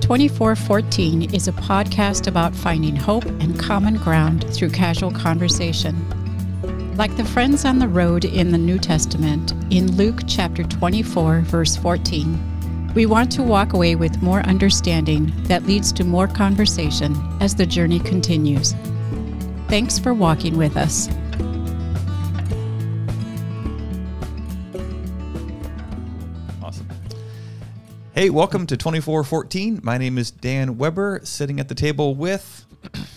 2414 is a podcast about finding hope and common ground through casual conversation. Like the friends on the road in the New Testament, in Luke chapter 24, verse 14, we want to walk away with more understanding that leads to more conversation as the journey continues. Thanks for walking with us. Hey, welcome to 2414. My name is Dan Weber, sitting at the table with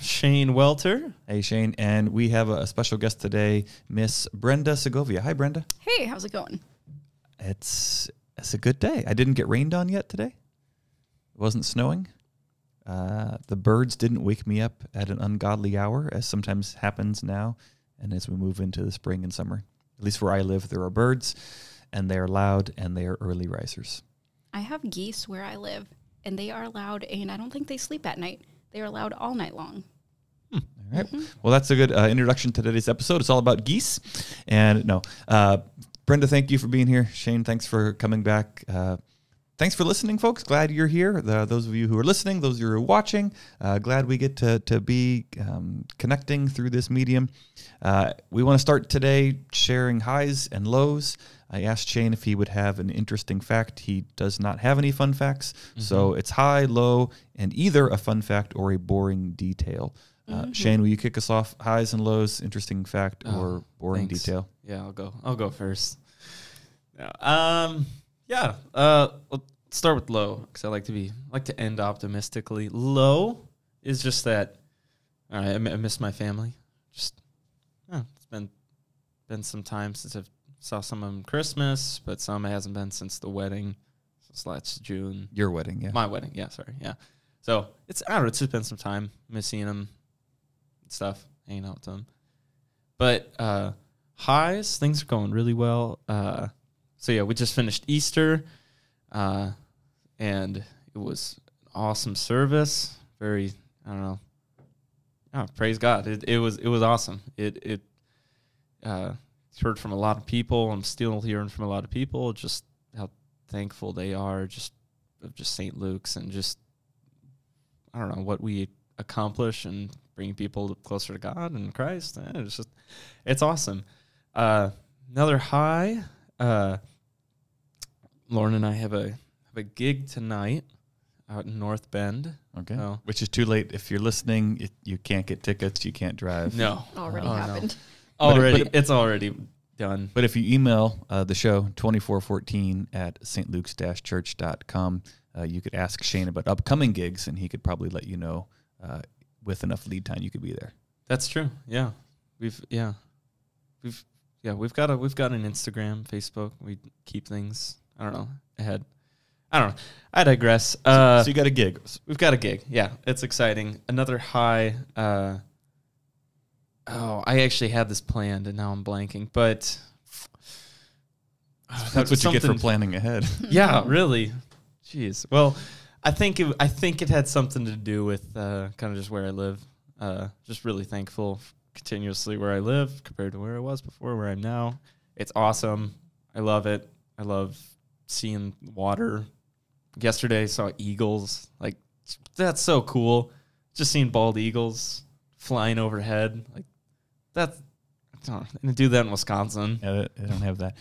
Shane Welter. Hey, Shane, and we have a special guest today, Miss Brenda Segovia. Hi, Brenda. Hey, how's it going? It's a good day. I didn't get rained on yet today. It wasn't snowing. The birds didn't wake me up at an ungodly hour, as sometimes happens now, and as we move into the spring and summer. At least where I live, there are birds, and they are loud, and they are early risers. I have geese where I live, and they are loud, and I don't think they sleep at night. They are loud all night long. All right. Mm-hmm. Well, that's a good introduction to today's episode. It's all about geese. And Brenda, thank you for being here. Shane, thanks for coming back. Thanks for listening, folks. Glad you're here. Those of you who are listening, those of you who are watching, glad we get to be connecting through this medium. We want to start today sharing highs and lows. I asked Shane if he would have an interesting fact. He does not have any fun facts. Mm-hmm. So it's high, low, and either a fun fact or a boring detail. Shane, will you kick us off? Highs and lows, interesting fact or boring detail? Yeah, I'll go first. We'll start with low because I like to end optimistically. Low is just that. All right, I miss my family. It's been some time since I've saw some of them Christmas, but some it hasn't been since the wedding. Since last June. Your wedding, yeah. My wedding, yeah, sorry, yeah. So it's just been some time missing them and stuff, hanging out with them. But highs, things are going really well. We just finished Easter, and it was an awesome service. Very, praise God. It was awesome. Heard from a lot of people. I'm still hearing from a lot of people just how thankful they are just St. Luke's and just, what we accomplish and bringing people closer to God and Christ. It's awesome. Another high, Lauren and I have a gig tonight out in North Bend. Okay. Which is too late. If you're listening, you can't get tickets. You can't drive. No. Already happened. No. It's already done. But if you email the show 2414 at stluke's-church.com, you could ask Shane about upcoming gigs, and he could probably let you know with enough lead time you could be there. That's true. Yeah, we've got an Instagram, Facebook. We keep things ahead. I don't know. I digress. So you got a gig. We've got a gig. Yeah, it's exciting. Another high. I actually had this planned, and now I'm blanking. But that's what you get for planning ahead. Yeah, really. Jeez. Well, I think it had something to do with kind of just where I live. Just really thankful continuously where I live compared to where I was before, where I'm now. It's awesome. I love it. I love seeing water. Yesterday I saw eagles. Like, that's so cool. Just seeing bald eagles flying overhead. Like, that's, I'm going to do that in Wisconsin. Yeah, I don't have that.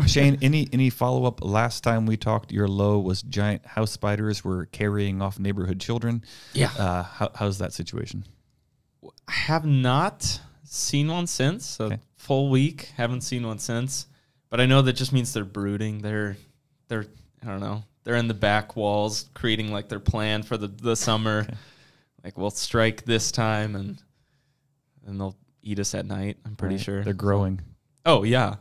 Shane, any follow-up? Last time we talked, your low was giant house spiders were carrying off neighborhood children. Yeah. How's that situation? I have not seen one since. So full week, haven't seen one since. But I know that just means they're brooding. They're I don't know. They're in the back walls creating like their plan for the summer. Okay. Like, we'll strike this time and they'll eat us at night, I'm pretty sure. They're growing. Oh, yeah.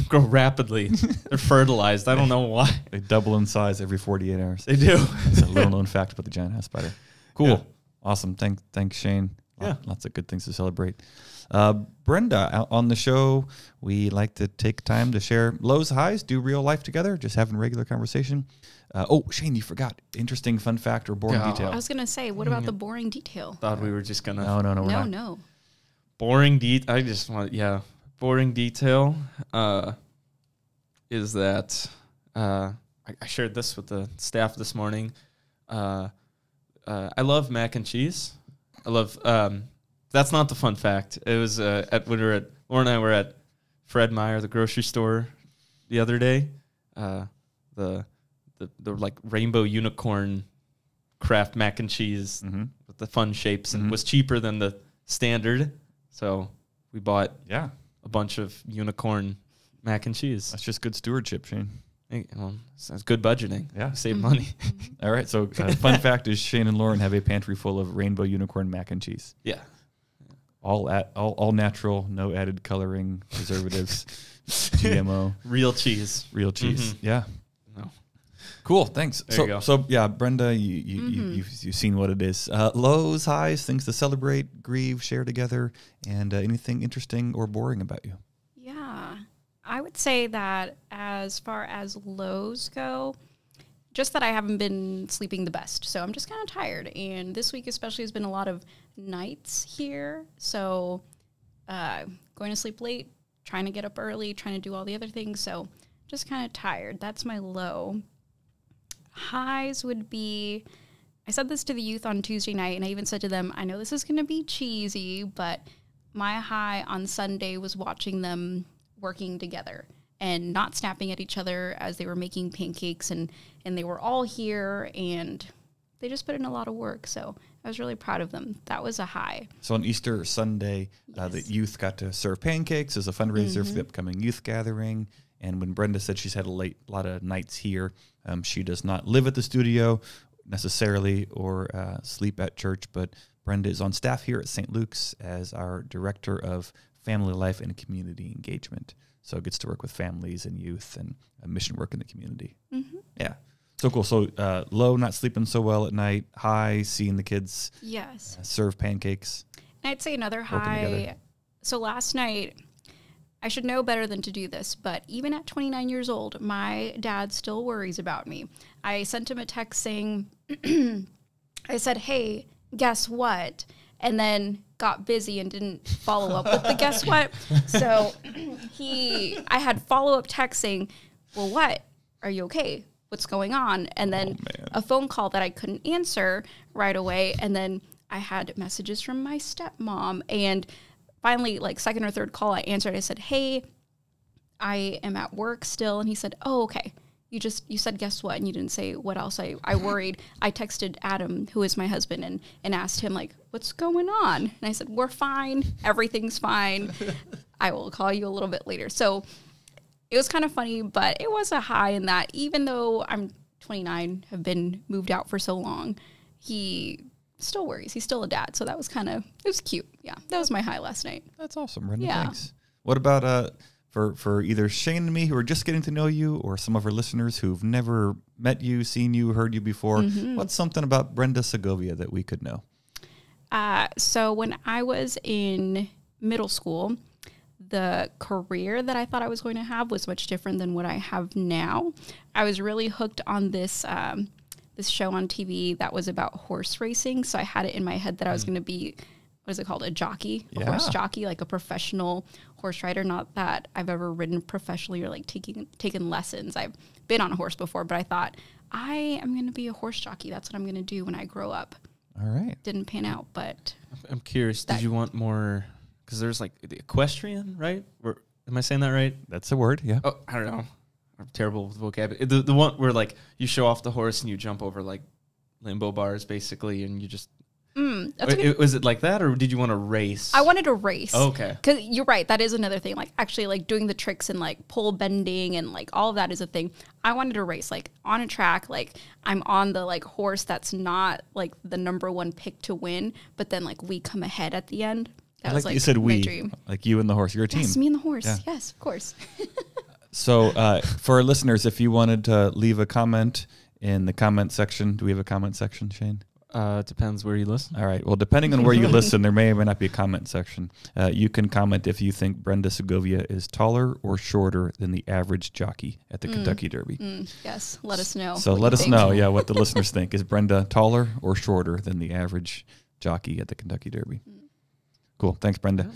Grow rapidly. They're fertilized. I don't know why. They double in size every 48 hours. They do. It's a little known fact about the giant house spider. Cool. Yeah. Awesome. Thanks, Shane. Lots of good things to celebrate. Brenda, on the show, we like to take time to share lows, highs, do real life together, just having regular conversation. Shane, you forgot. Interesting fun fact or boring detail. I was going to say, what about the boring detail? Thought we were just going to. No, we're not. No. Boring detail. I just want, boring detail is that I shared this with the staff this morning. I love mac and cheese. I love. That's not the fun fact. It was when Laura and I were at Fred Meyer, the grocery store, the other day. The like rainbow unicorn Kraft mac and cheese with the fun shapes and was cheaper than the standard. So we bought a bunch of unicorn mac and cheese. That's just good stewardship, Shane. Well, that's good budgeting. Yeah. Save money. All right. So fun fact is Shane and Lauren have a pantry full of rainbow unicorn mac and cheese. Yeah. All natural, no added coloring, preservatives, GMO. Real cheese. Yeah. No. Cool. Thanks. There you go. So yeah, Brenda, you've seen what it is. Lows, highs, things to celebrate, grieve, share together, and anything interesting or boring about you. Yeah. I would say that as far as lows go, just that I haven't been sleeping the best. So I'm just kind of tired. And this week especially has been a lot of nights here. So going to sleep late, trying to get up early, trying to do all the other things. So just kind of tired. That's my low. Highs would be, I said this to the youth on Tuesday night, and I even said to them, I know this is going to be cheesy, but my high on Sunday was watching them working together and not snapping at each other as they were making pancakes, and they were all here and they just put in a lot of work. So I was really proud of them. That was a high. So on Easter Sunday, the youth got to serve pancakes as a fundraiser for the upcoming youth gathering. And when Brenda said she's had a lot of nights here, she does not live at the studio necessarily or sleep at church, but Brenda is on staff here at St. Luke's as our director of family life and community engagement. So gets to work with families and youth and mission work in the community. Yeah. So cool. So low, not sleeping so well at night. High, seeing the kids serve pancakes. And I'd say another high. So last night, I should know better than to do this, but even at 29 years old, my dad still worries about me. I sent him a text saying, I said, hey, guess what? And then got busy and didn't follow up with the guess what. So I had follow-up text saying, well, what? Are you okay? What's going on? And then a phone call that I couldn't answer right away. And then I had messages from my stepmom. And finally, like second or third call, I answered. I said, hey, I am at work still. And he said, oh, okay. You said guess what? And you didn't say what else. I worried. I texted Adam, who is my husband, and asked him, like, what's going on? And I said, we're fine. Everything's fine. I will call you a little bit later. So it was kind of funny, but it was a high in that even though I'm 29, have been moved out for so long, he still worries. He's still a dad. So that was it was cute. Yeah, that was my high last night. That's awesome, Brenda. Yeah. Thanks. What about for either Shane and me who are just getting to know you or some of our listeners who've never met you, seen you, heard you before? What's something about Brenda Segovia that we could know? So when I was in middle school, the career that I thought I was going to have was much different than what I have now. I was really hooked on this this show on TV that was about horse racing. So I had it in my head that I was going to be, what is it called? A jockey, a horse jockey, like a professional horse rider. Not that I've ever ridden professionally or like taken lessons. I've been on a horse before, but I thought I am going to be a horse jockey. That's what I'm going to do when I grow up. All right. Didn't pan out, but I'm curious. Did you want more? Because there's like the equestrian, right? Am I saying that right? That's a word. Yeah. Oh, I don't know. I'm terrible with vocabulary. The one where like you show off the horse and you jump over like limbo bars basically, and you just. Was it like that, or did you want to race? I wanted to race. Oh, okay. Because you're right. That is another thing. Like actually like doing the tricks and like pole bending and like all of that is a thing. I wanted to race like on a track. Like I'm on the like horse that's not like the number one pick to win, but then like we come ahead at the end. That was like you said, my dream. Like you and the horse. You're a team. Yes, me and the horse. Yeah. Yes, of course. So for our listeners, if you wanted to leave a comment in the comment section, do we have a comment section, Shane? Depends where you listen. All right. Well, depending on where you listen, there may or may not be a comment section. You can comment if you think Brenda Segovia is taller or shorter than the average jockey at the Kentucky Derby. Yes. Let us know. So let us know, what the listeners think. Is Brenda taller or shorter than the average jockey at the Kentucky Derby? Cool. Thanks, Brenda.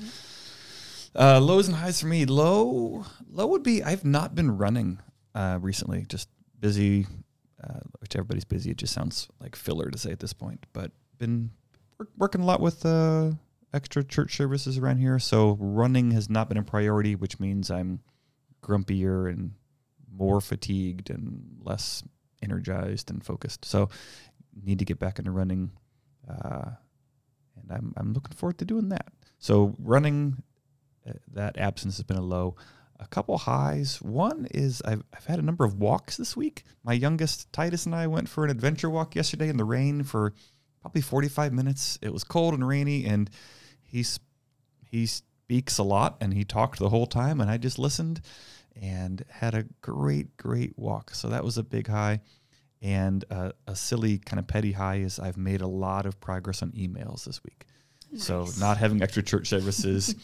Lows and highs for me. Low would be I've not been running recently. Just busy which everybody's busy. It just sounds like filler to say at this point, but been working a lot with extra church services around here. So running has not been a priority, which means I'm grumpier and more fatigued and less energized and focused. So need to get back into running. And I'm looking forward to doing that. So running, that absence has been a low. A couple highs. One is I've had a number of walks this week. My youngest, Titus, and I went for an adventure walk yesterday in the rain for probably 45 minutes. It was cold and rainy, and he speaks a lot, and he talked the whole time, and I just listened and had a great walk. So that was a big high. And a silly kind of petty high is I've made a lot of progress on emails this week. Nice. So not having extra church services,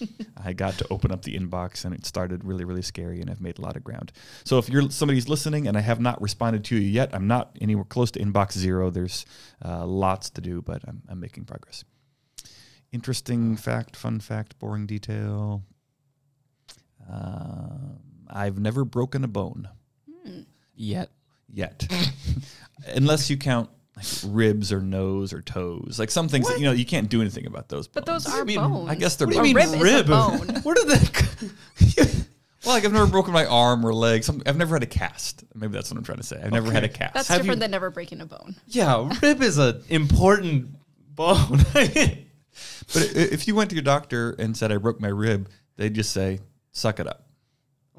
I got to open up the inbox, and it started really scary, and I've made a lot of ground. So if you're somebody's listening and I have not responded to you yet, I'm not anywhere close to inbox zero. There's lots to do, but I'm making progress. Interesting fact, fun fact, boring detail. I've never broken a bone. Yet. Unless you count like ribs or nose or toes. Like some things that, you can't do anything about those bones. But those are bones. I guess they're bones. A rib is a bone. Where did that Well, like I've never broken my arm or leg. I've never had a cast. Maybe that's what I'm trying to say. I've never had a cast. That's different than never breaking a bone. Yeah, rib is an important bone. But if you went to your doctor and said, I broke my rib, they'd just say, suck it up.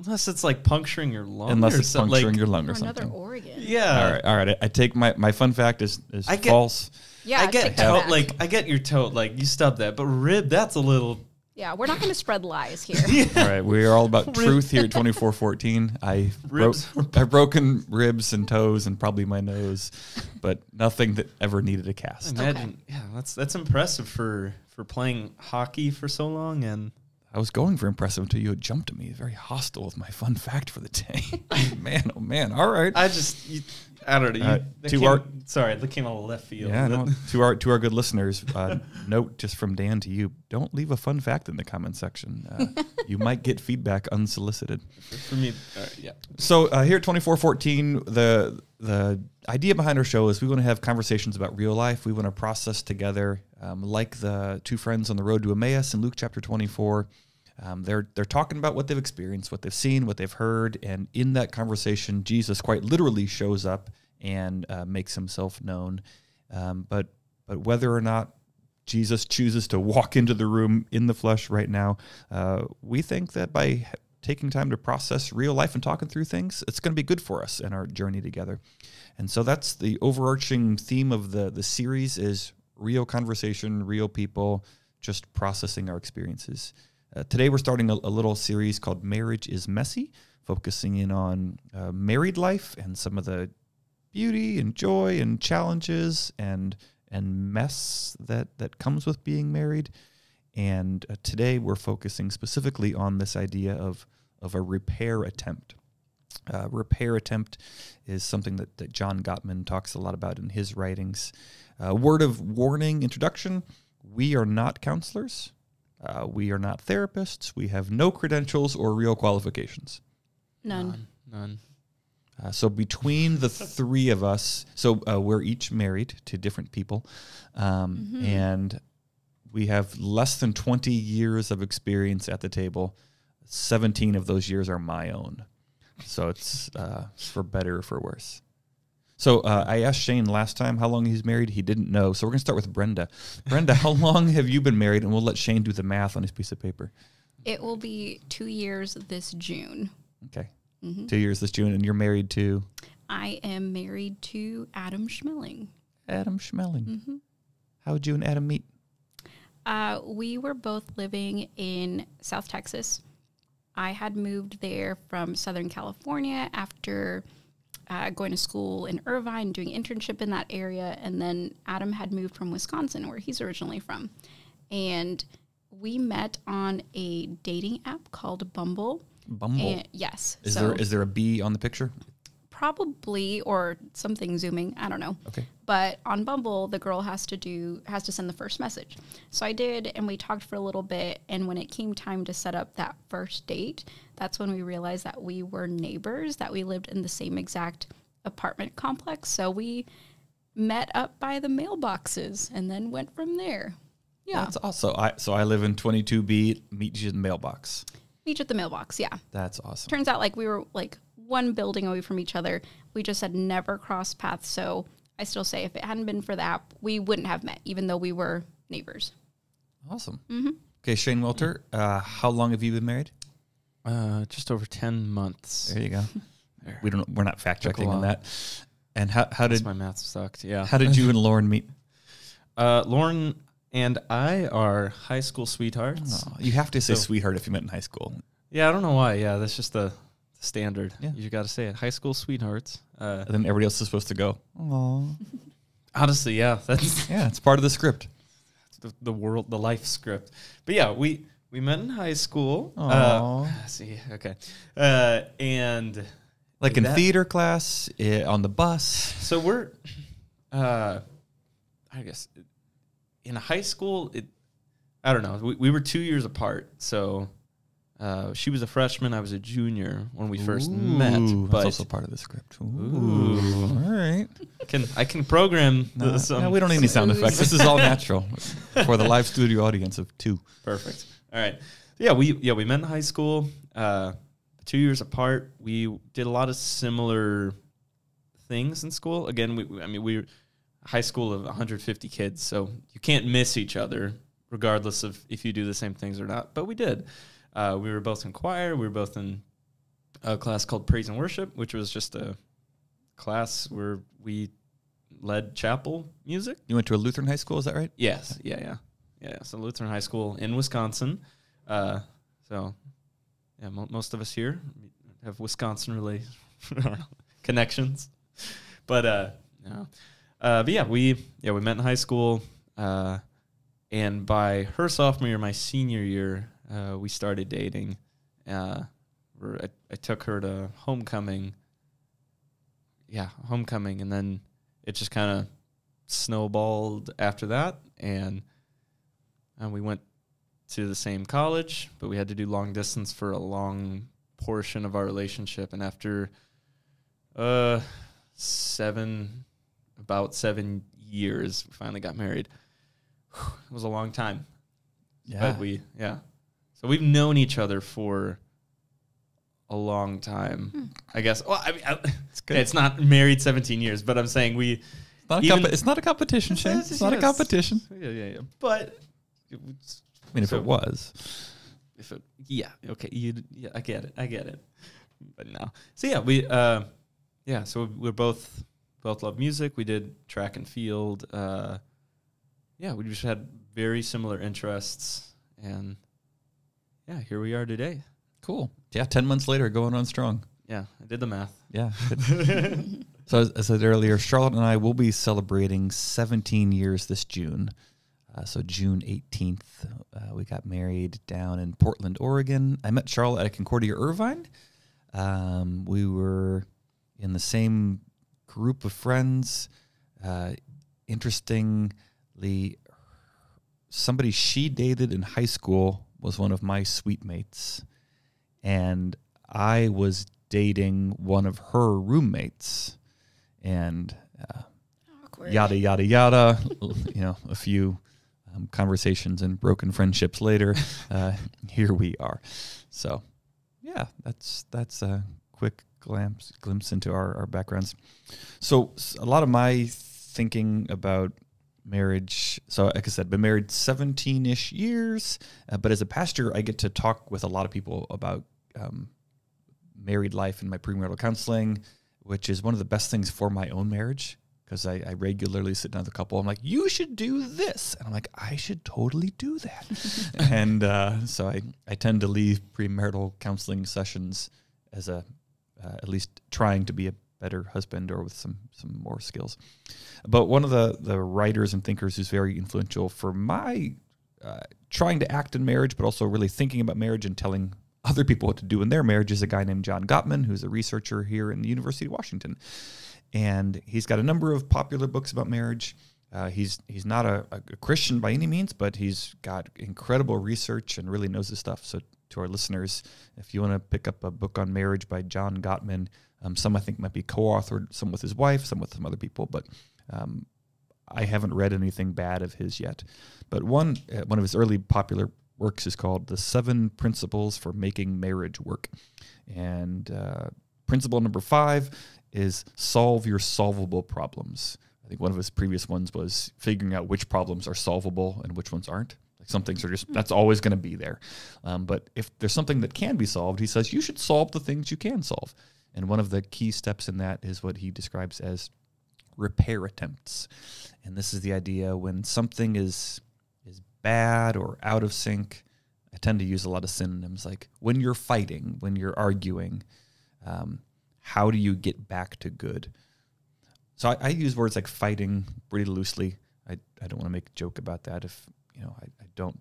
Unless it's like puncturing your lung. Unless it's puncturing your lung or another something. organ. Yeah. All right. I take my fun fact is false. Yeah, I get I get your toe, like you stubbed that, but rib, that's a little. Yeah, we're not going to spread lies here. All right, we are all about truth here at 2414. I've broken ribs and toes and probably my nose, but nothing that ever needed a cast. Imagine, yeah, that's impressive for playing hockey for so long. And I was going for impressive until you had jumped at me. Very hostile with my fun fact for the day. Man, oh man. All right. I don't know. That came out of left field. Yeah, no, to our good listeners, note just from Dan to you: don't leave a fun fact in the comment section. You might get feedback unsolicited. For me, yeah. So here at 2414, the idea behind our show is we want to have conversations about real life. We want to process together, like the two friends on the road to Emmaus in Luke chapter 24. They're talking about what they've experienced, what they've seen, what they've heard, and in that conversation, Jesus quite literally shows up and makes himself known. But whether or not Jesus chooses to walk into the room in the flesh right now, we think that by taking time to process real life and talking through things, it's going to be good for us in our journey together. And so that's the overarching theme of the series is real conversation, real people, just processing our experiences. Today we're starting a little series called Marriage is Messy, focusing in on married life and some of the beauty and joy and challenges and mess that comes with being married. And today we're focusing specifically on this idea of a repair attempt. Repair attempt is something that John Gottman talks a lot about in his writings. Word of warning introduction, we are not counselors. We are not therapists. We have no credentials or real qualifications. None. So between the three of us, we're each married to different people, and we have less than 20 years of experience at the table. 17 of those years are my own. So it's for better or for worse. So I asked Shane last time how long he's married. He didn't know. So we're going to start with Brenda. Brenda, how long have you been married? And we'll let Shane do the math on his piece of paper. It will be 2 years this June. Okay. 2 years this June. And you're married to? I am married to Adam Schmeling. Adam Schmeling. How did you and Adam meet? We were both living in South Texas. I had moved there from Southern California after going to school in Irvine, doing internship in that area, and then Adam had moved from Wisconsin, where he's originally from. And we met on a dating app called Bumble. Bumble? Yes. Is there a B on the picture? Probably, or something zooming. I don't know. Okay. But on Bumble, the girl has to send the first message. So I did, and we talked for a little bit. And when it came time to set up that first date, that's when we realized that we were neighbors, that we lived in the same exact apartment complex. So we met up by the mailboxes and then went from there. Yeah. That's awesome. So I live in 22B, meet you in the mailbox. Meet at the mailbox, yeah. That's awesome. Turns out like we were like one building away from each other. We just had never crossed paths. So I still say if it hadn't been for that, we wouldn't have met, even though we were neighbors. Awesome. Mm-hmm. Okay, Shane Welter, how long have you been married? Just over 10 months. There you go. We're not fact checking on that. And how did my math sucked? Yeah. How did you and Lauren meet? Lauren and I are high school sweethearts. Oh, you have to say sweetheart if you met in high school. Yeah, I don't know why. Yeah, that's just the standard. Yeah. You got to say it. High school sweethearts. And then everybody else is supposed to go, oh. Honestly, yeah, that's it's part of the script. the life script. But yeah, we met in high school. Okay. And like in theater class, on the bus. So we're, I guess, in high school, I don't know. We were 2 years apart. So she was a freshman. I was a junior when we first met. But that's also part of the script. Ooh. All right. I can program no, we don't need any sound effects. This is all natural for the live studio audience of 2. Perfect. All right. Yeah, we met in high school. 2 years apart. We did a lot of similar things in school. Again, we were high school of 150 kids, so you can't miss each other regardless of if you do the same things or not. But we did. We were both in choir. We were both in a class called Praise and Worship, which was just a class where we led chapel music. You went to a Lutheran high school, is that right? Yes. Yeah. So Lutheran high school in Wisconsin. Most of us here have Wisconsin connections. But we met in high school, and by her sophomore year, my senior year, we started dating. I took her to homecoming. Yeah, homecoming, and then it just kind of snowballed after that, and we went to the same college, but we had to do long distance for a long portion of our relationship, and after about 7 years, we finally got married. It was a long time. Yeah. But so we've known each other for a long time, I guess. Well, I mean, it's good. It's not married 17 years, but I'm saying it's not a competition, Shane. It's not a competition. Yeah. But if it was. Okay. I get it. But no. So so we're both love music. We did track and field. We just had very similar interests, and here we are today. Cool. Yeah, 10 months later, going on strong. Yeah, I did the math. Yeah. So as I said earlier, Charlotte and I will be celebrating 17 years this June. So June 18th, we got married down in Portland, Oregon. I met Charlotte at Concordia Irvine. We were in the same group of friends. Interestingly, somebody she dated in high school was one of my suite mates, and I was dating one of her roommates, and yada, yada, yada, a few conversations and broken friendships later, here we are. So, yeah, that's a quick glimpse into our backgrounds. So a lot of my thinking about marriage, so like I said, been married 17-ish years, but as a pastor, I get to talk with a lot of people about married life and my premarital counseling, which is one of the best things for my own marriage, because I regularly sit down with a couple. I'm like, you should do this. And I'm like, I should totally do that. And so I tend to leave premarital counseling sessions as at least trying to be a better husband or with some more skills. But one of the writers and thinkers who's very influential for my trying to act in marriage, but also really thinking about marriage and telling other people what to do in their marriage is a guy named John Gottman, who's a researcher here in the University of Washington. And he's got a number of popular books about marriage. He's not a Christian by any means, but he's got incredible research and really knows his stuff. So to our listeners, if you want to pick up a book on marriage by John Gottman, Some I think might be co-authored, some with his wife, some with some other people, but I haven't read anything bad of his yet. But one of his early popular works is called The 7 Principles for Making Marriage Work. And principle number 5 is solve your solvable problems. I think one of his previous ones was figuring out which problems are solvable and which ones aren't. Like some things are just, that's always going to be there. But if there's something that can be solved, he says you should solve the things you can solve. And one of the key steps in that is what he describes as repair attempts. And this is the idea when something is bad or out of sync. I tend to use a lot of synonyms, like when you're fighting, when you're arguing, how do you get back to good? So I use words like fighting pretty loosely. I don't want to make a joke about that if, I don't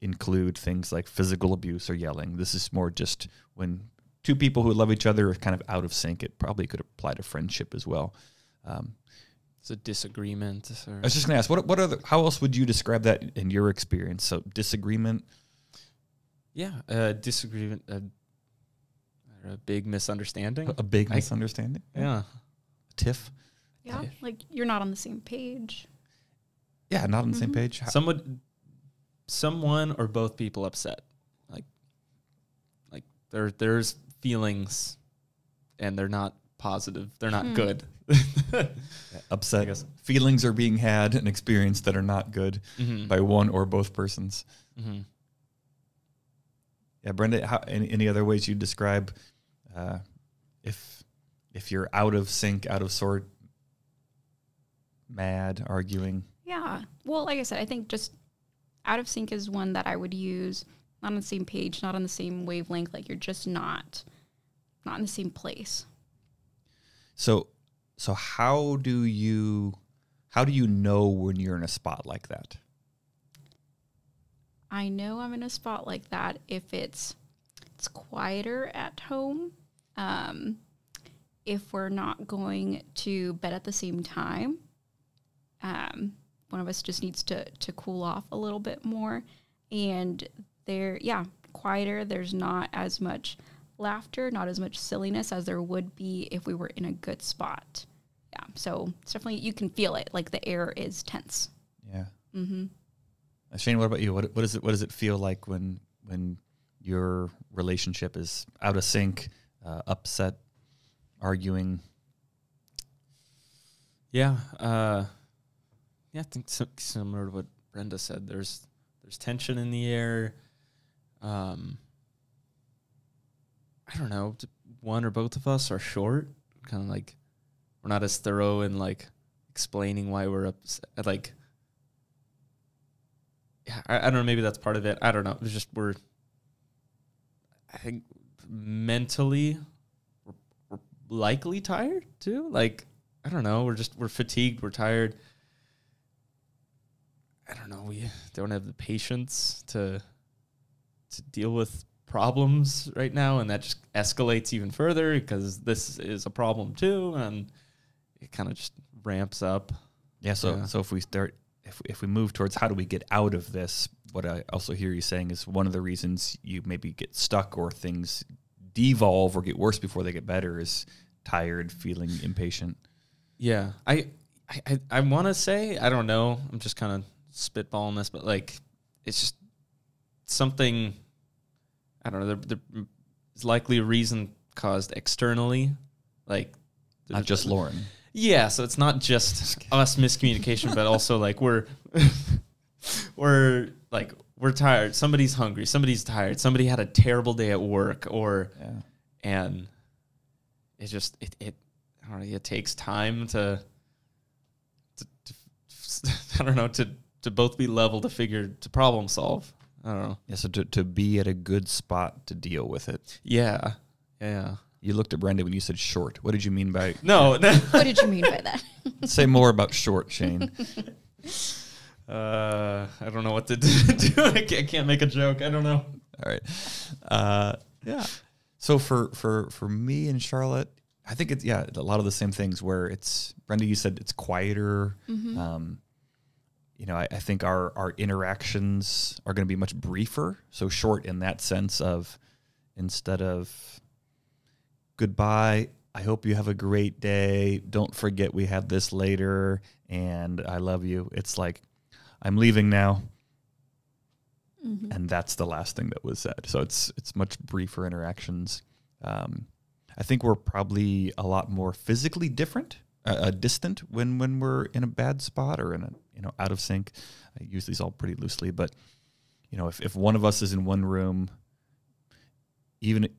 include things like physical abuse or yelling. This is more just when two people who love each other are kind of out of sync. It probably could apply to friendship as well. It's a disagreement. Or I was just going to ask, how else would you describe that in your experience? So disagreement? Yeah, disagreement, a big misunderstanding. A big misunderstanding? Yeah. A tiff? Yeah, like you're not on the same page. Yeah, not on the same page. Someone or both people upset. Like there's feelings and they're not positive. They're not good. Upset. I guess feelings are being had and experienced that are not good by one or both persons. Mm-hmm. Yeah, Brenda, any other ways you describe if you're out of sync, out of sort, mad, arguing? Yeah. Well, like I said, I think just out of sync is one that I would use. Not on the same page, not on the same wavelength. Like you're just not in the same place. So how do you know when you're in a spot like that? I know I'm in a spot like that if it's quieter at home. If we're not going to bed at the same time, one of us just needs to cool off a little bit more. And quieter. There's not as much laughter, not as much silliness as there would be if we were in a good spot. Yeah, so it's definitely, you can feel it, like the air is tense. Yeah. Mm-hmm. Shane, what about you? What does it feel like when your relationship is out of sync, upset, arguing? Yeah, I think similar to what Brenda said. There's tension in the air. I don't know. One or both of us are short. Kind of like we're not as thorough in like explaining why we're upset. Like, yeah, I don't know. Maybe that's part of it. I don't know. It's just I think mentally we're likely tired too. Like, I don't know. We're fatigued. We're tired. I don't know. We don't have the patience to deal with problems right now, and that just escalates even further because this is a problem too, and it kind of just ramps up. Yeah. So if we move towards how do we get out of this, what I also hear you saying is one of the reasons you maybe get stuck or things devolve or get worse before they get better is tired, feeling impatient. Yeah. I want to say, I don't know, I'm just kind of spitballing this, but like it's just something, I don't know, there's likely a reason caused externally, like not just Lauren. Yeah, so it's not just us miscommunication, but also like we're tired. Somebody's hungry. Somebody's tired. Somebody had a terrible day at work, and it just it I don't know. It takes time to I don't know to both be level to problem solve. I don't know. Yeah, so to be at a good spot to deal with it. Yeah. You looked at Brenda when you said short. What did you mean by... No. What did you mean by that? Say more about short, Shane. I don't know what to do. I can't make a joke. I don't know. All right. Yeah. So for me and Charlotte, I think it's, a lot of the same things where it's, Brenda, you said it's quieter. Mm-hmm. I think our interactions are going to be much briefer. So short in that sense of instead of... goodbye, I hope you have a great day. Don't forget we have this later, and I love you. It's like, I'm leaving now. Mm-hmm. And that's the last thing that was said. So it's much briefer interactions. I think we're probably a lot more physically distant when we're in a bad spot or in a out of sync. I use these all pretty loosely, but if one of us is in one room, even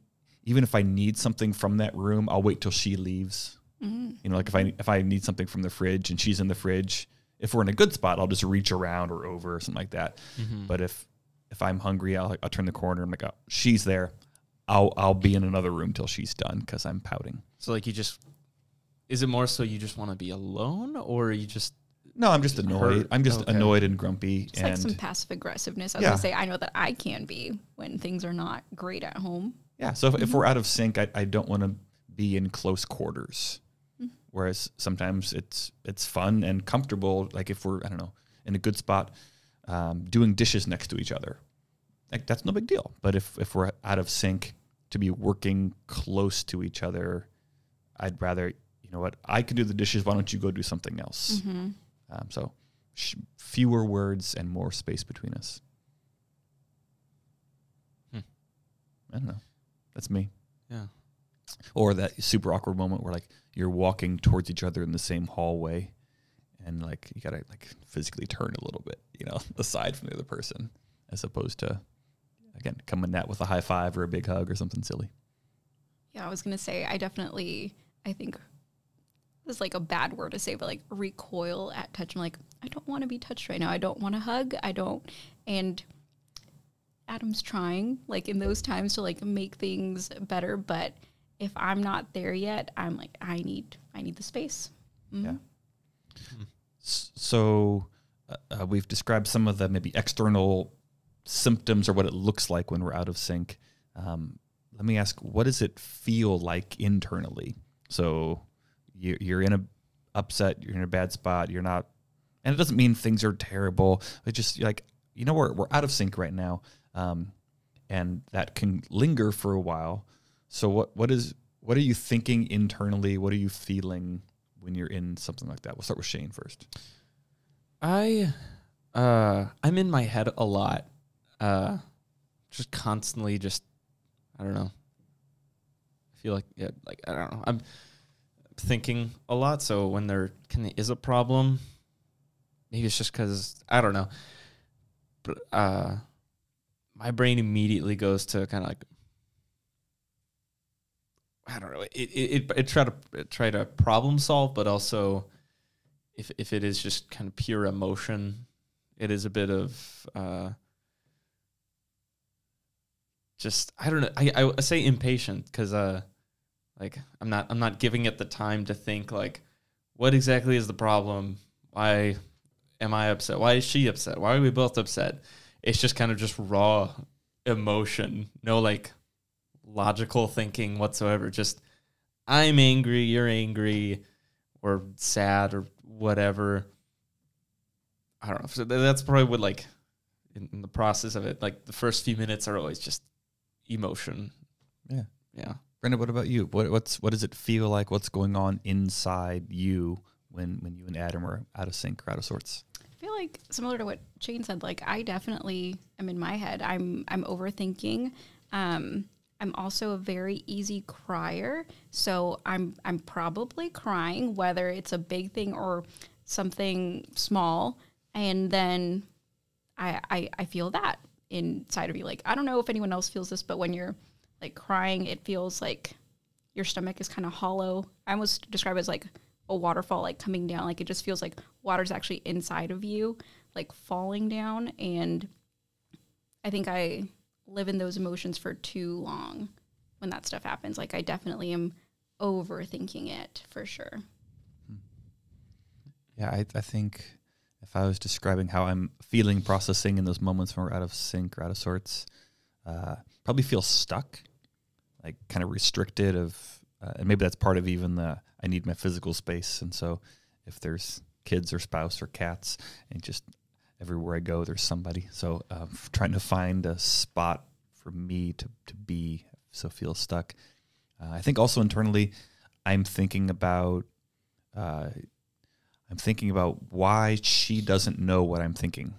if I need something from that room, I'll wait till she leaves. Mm-hmm. Like if I need something from the fridge and she's in the fridge, if we're in a good spot, I'll just reach around or over or something like that. Mm-hmm. But if I'm hungry, I'll turn the corner and I'm like, oh, she's there. I'll be in another room till she's done because I'm pouting. So like is it more so you just want to be alone, or you just? No, I'm just annoyed. Hurt? I'm just annoyed and grumpy. It's like some passive aggressiveness. I was going to say, I know that I can be when things are not great at home. Yeah, so if we're out of sync, I don't want to be in close quarters. Mm-hmm. Whereas sometimes it's fun and comfortable, like if we're, I don't know, in a good spot, doing dishes next to each other. Like that's no big deal. But if we're out of sync, to be working close to each other, I'd rather, I can do the dishes. Why don't you go do something else? Mm-hmm. So fewer words and more space between us. I don't know. That's me. Yeah. Or that super awkward moment where like you're walking towards each other in the same hallway and like you gotta like physically turn a little bit, aside from the other person, as opposed to, again, coming at with a high five or a big hug or something silly. Yeah, I was gonna say I think this is like a bad word to say, but like recoil at touch. I'm like, I don't want to be touched right now. I don't want to hug. And Adam's trying like in those times to like make things better. But if I'm not there yet, I'm like, I need the space. Mm-hmm. Yeah. So we've described some of the maybe external symptoms or what it looks like when we're out of sync. Let me ask, what does it feel like internally? So you're in a upset, you're in a bad spot, you're not, and it doesn't mean things are terrible. It's just like, we're out of sync right now. And that can linger for a while. So what are you thinking internally? What are you feeling when you're in something like that? We'll start with Shane first. I'm in my head a lot. Just constantly I don't know. I feel like, I don't know. I'm thinking a lot. So when there is a problem, maybe it's just because, I don't know. But my brain immediately goes to kind of like, I don't know. It try to problem solve, but also if it is just kind of pure emotion, it is a bit of just, I don't know. I say impatient because like I'm not giving it the time to think like, what exactly is the problem? Why am I upset? Why is she upset? Why are we both upset? It's just kind of just raw emotion. No like logical thinking whatsoever. Just I'm angry, you're angry, or sad or whatever. I don't know. So that's probably what like in the process of it, like the first few minutes are always just emotion. Yeah. Yeah. Brenda, what about you? What does it feel like? What's going on inside you when you and Adam are out of sync or out of sorts? I feel like similar to what Shane said, like I definitely am in my head. I'm overthinking. I'm also a very easy crier. So I'm probably crying, whether it's a big thing or something small. And then I feel that inside of you. Like, I don't know if anyone else feels this, but when you're like crying, it feels like your stomach is kind of hollow. I almost describe it as like a waterfall, like coming down. Like it just feels like water's actually inside of you, like falling down. And I think I live in those emotions for too long when that stuff happens. Like I definitely am overthinking it for sure. Yeah, I think if I was describing how I'm feeling, processing in those moments when we're out of sync or out of sorts, probably feel stuck, like kind of restricted and maybe that's part of even I need my physical space. And so if there's kids or spouse or cats and just everywhere I go, there's somebody. So trying to find a spot for me to be, so feel stuck. I think also internally, I'm thinking about why she doesn't know what I'm thinking.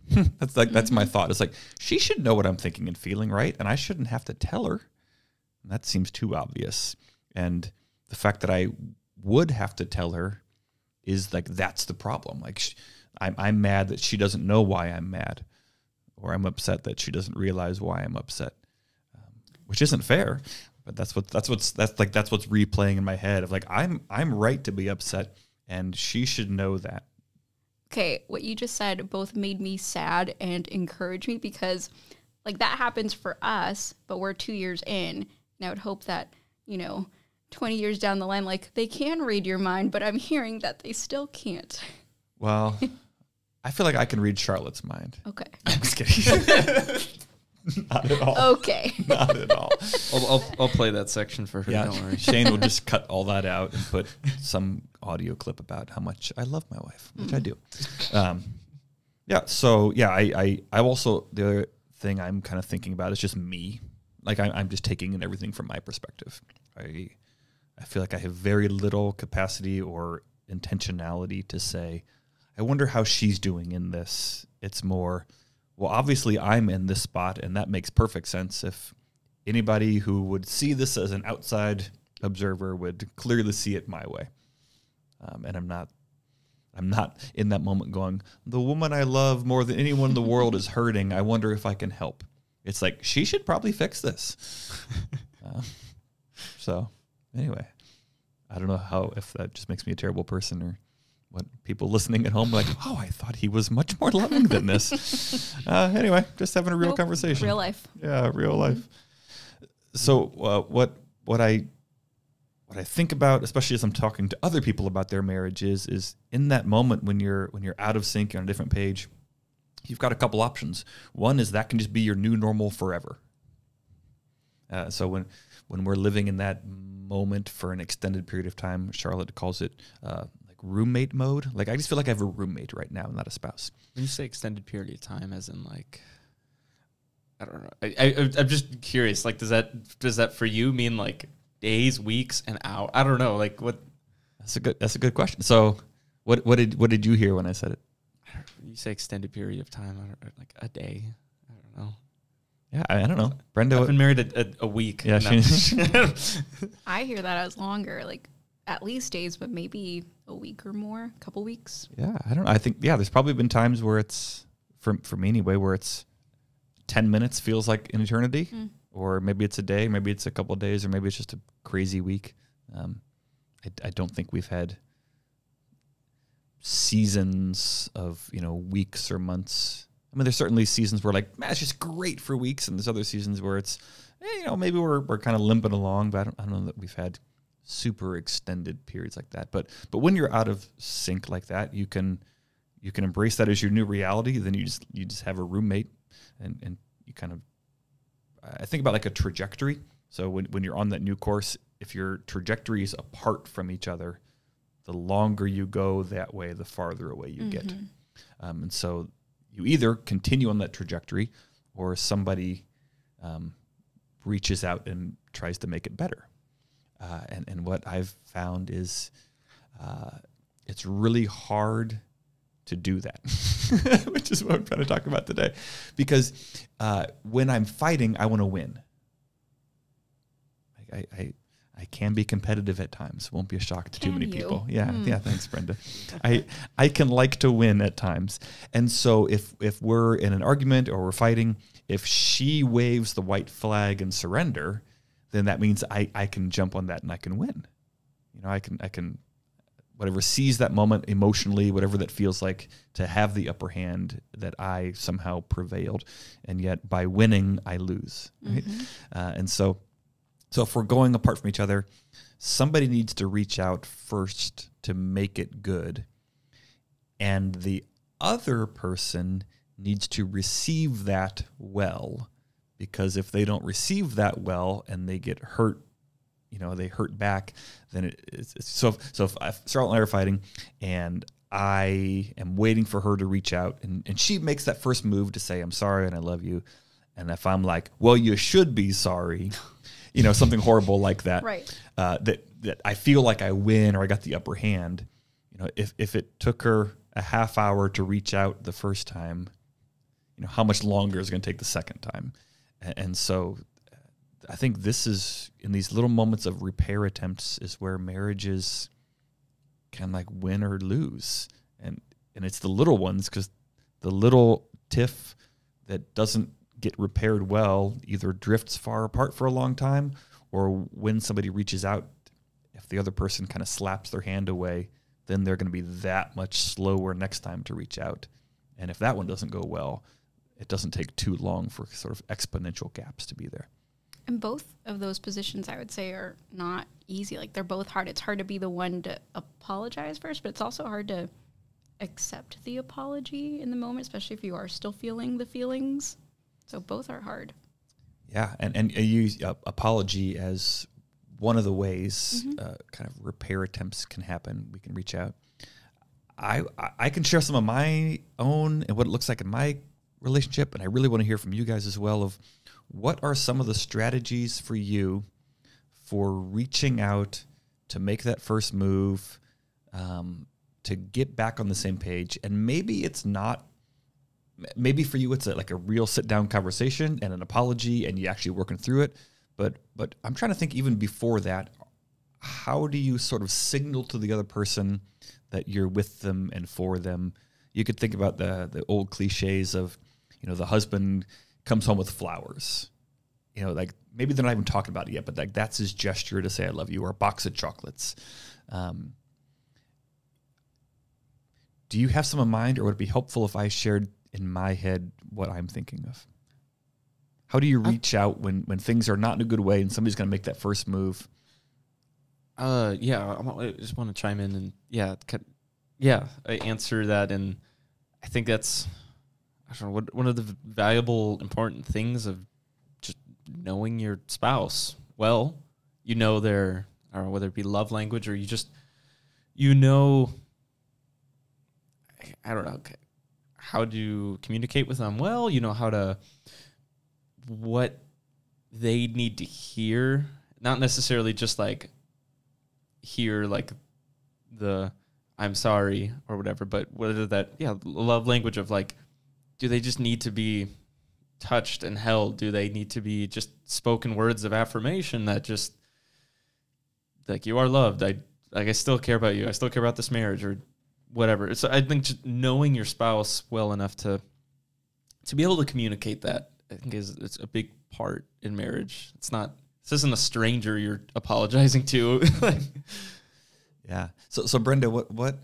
That's my thought. It's like, she should know what I'm thinking and feeling, right? And I shouldn't have to tell her. And that seems too obvious. And the fact that I would have to tell her is like, that's the problem. Like, I'm mad that she doesn't know why I'm mad, or I'm upset that she doesn't realize why I'm upset, which isn't fair. But that's what's replaying in my head of like, I'm right to be upset, and she should know that. Okay, what you just said both made me sad and encouraged me, because like that happens for us, but we're 2 years in, and I would hope that, 20 years down the line, like they can read your mind, but I'm hearing that they still can't. Well, I feel like I can read Charlotte's mind. Okay. I'm just kidding. Not at all. Okay. Not at all. I'll play that section for her. Yeah, Don't worry. Shane will just cut all that out and put some audio clip about how much I love my wife, which I do. I also, the other thing I'm kind of thinking about is just me. Like I'm just taking in everything from my perspective. I feel like I have very little capacity or intentionality to say, I wonder how she's doing in this. It's more, well, obviously I'm in this spot, and that makes perfect sense. If anybody who would see this as an outside observer would clearly see it my way. And I'm not in that moment going, the woman I love more than anyone in the world is hurting. I wonder if I can help. It's like, she should probably fix this. So anyway, I don't know if that just makes me a terrible person, or what people listening at home are like, oh, I thought he was much more loving than this. Anyway, just having a real conversation. Real life. Yeah, real life. So what I think about, especially as I'm talking to other people about their marriages, is in that moment when you're out of sync, you're on a different page, you've got a couple options. One is that can just be your new normal forever. So when we're living in that moment for an extended period of time, Charlotte calls it like roommate mode. Like, I just feel like I have a roommate right now, not a spouse. When you say extended period of time, as in like, I don't know. I'm just curious. Like, does that for you mean like days, weeks, and hours? I don't know. Like, what? That's a good question. So, what did you hear when I said it? You say extended period of time, like a day. I don't know. Yeah, I don't know. Brenda, I've been married a week. Yeah, I hear that as longer, like at least days, but maybe a week or more, a couple weeks. Yeah, I don't know. I think, there's probably been times where it's, for me anyway, where it's 10 minutes feels like an eternity, or maybe it's a day, maybe it's a couple of days, or maybe it's just a crazy week. I don't think we've had seasons of, weeks or months. I mean, there's certainly seasons where like, man, it's just great for weeks, and there's other seasons where it's, maybe we're kind of limping along, but I don't know that we've had super extended periods like that. But when you're out of sync like that, you can embrace that as your new reality. Then you just have a roommate, and you kind of, I think about like a trajectory. So when you're on that new course, if your trajectory is apart from each other, the longer you go that way, the farther away you get. And so you either continue on that trajectory, or somebody reaches out and tries to make it better. And what I've found is it's really hard to do that, which is what I'm trying to talk about today. Because when I'm fighting, I want to win. I can be competitive at times. Won't be a shock to too many people. Yeah, yeah. Thanks, Brenda. I can like to win at times, and so if we're in an argument or we're fighting, if she waves the white flag and surrender, then that means I can jump on that and I can win. I can whatever, seize that moment emotionally, whatever that feels like, to have the upper hand, that I somehow prevailed, and yet by winning I lose. Right? And so if we're going apart from each other, somebody needs to reach out first to make it good. And the other person needs to receive that well, because if they don't receive that well and they get hurt, they hurt back, then it's so if Charlotte and I are fighting and I am waiting for her to reach out, and she makes that first move to say, I'm sorry and I love you. And if I'm like, well, you should be sorry, something horrible like that, right? That that I feel like I win or I got the upper hand. You know, if it took her a half hour to reach out the first time, you know, how much longer is it going to take the second time? And so I think this is, in these little moments of repair attempts, is where marriages can like win or lose. And it's the little ones, because the little tiff that doesn't get repaired well either drifts far apart for a long time, or when somebody reaches out, if the other person kind of slaps their hand away, then they're going to be that much slower next time to reach out. And if that one doesn't go well, it doesn't take too long for sort of exponential gaps to be there. And both of those positions, I would say, are not easy. Like, they're both hard. It's hard to be the one to apologize first, but it's also hard to accept the apology in the moment, especially if you are still feeling the feelings. So both are hard. Yeah, and you use apology as one of the ways kind of repair attempts can happen. We can reach out. I can share some of my own and what it looks like in my relationship, and I really want to hear from you guys as well of what are some of the strategies for you for reaching out to make that first move, to get back on the same page. And maybe it's not, maybe for you it's like a real sit-down conversation and an apology and you actually working through it. But I'm trying to think even before that, how do you sort of signal to the other person that you're with them and for them? You could think about the old cliches of, you know, the husband comes home with flowers. You know, like maybe they're not even talking about it yet, but like that's his gesture to say I love you, or a box of chocolates. Do you have some in mind, or would it be helpful if I shared in my head what I'm thinking of? How do you reach out when things are not in a good way and somebody's going to make that first move? I just want to chime in and I answer that, and I think that's, I don't know, one of the valuable, important things of just knowing your spouse well. You know their, I don't know, whether it be love language or you just, you know, I don't know, how to communicate with them well. You know how to, what they need to hear, not necessarily just like hear like the I'm sorry or whatever, but whether that, love language of like, do they just need to be touched and held? Do they need to be just spoken words of affirmation that just like, you are loved. I still care about you. I still care about this marriage or whatever. So I think just knowing your spouse well enough to be able to communicate that, I think it's a big part in marriage. This isn't a stranger you're apologizing to. Yeah. So Brenda, what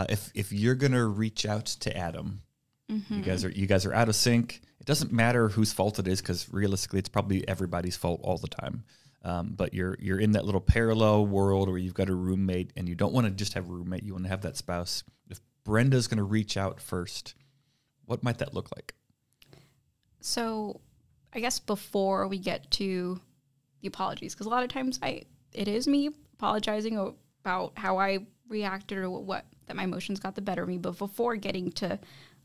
if you're gonna reach out to Adam? Mm-hmm. You guys are out of sync. It doesn't matter whose fault it is, because realistically, it's probably everybody's fault all the time. But you're in that little parallel world where you've got a roommate, and you don't want to just have a roommate. You want to have that spouse. If Brenda's gonna reach out first, what might that look like? So, I guess before we get to the apologies, because a lot of times it is me apologizing about how I reacted or that my emotions got the better of me. But before getting to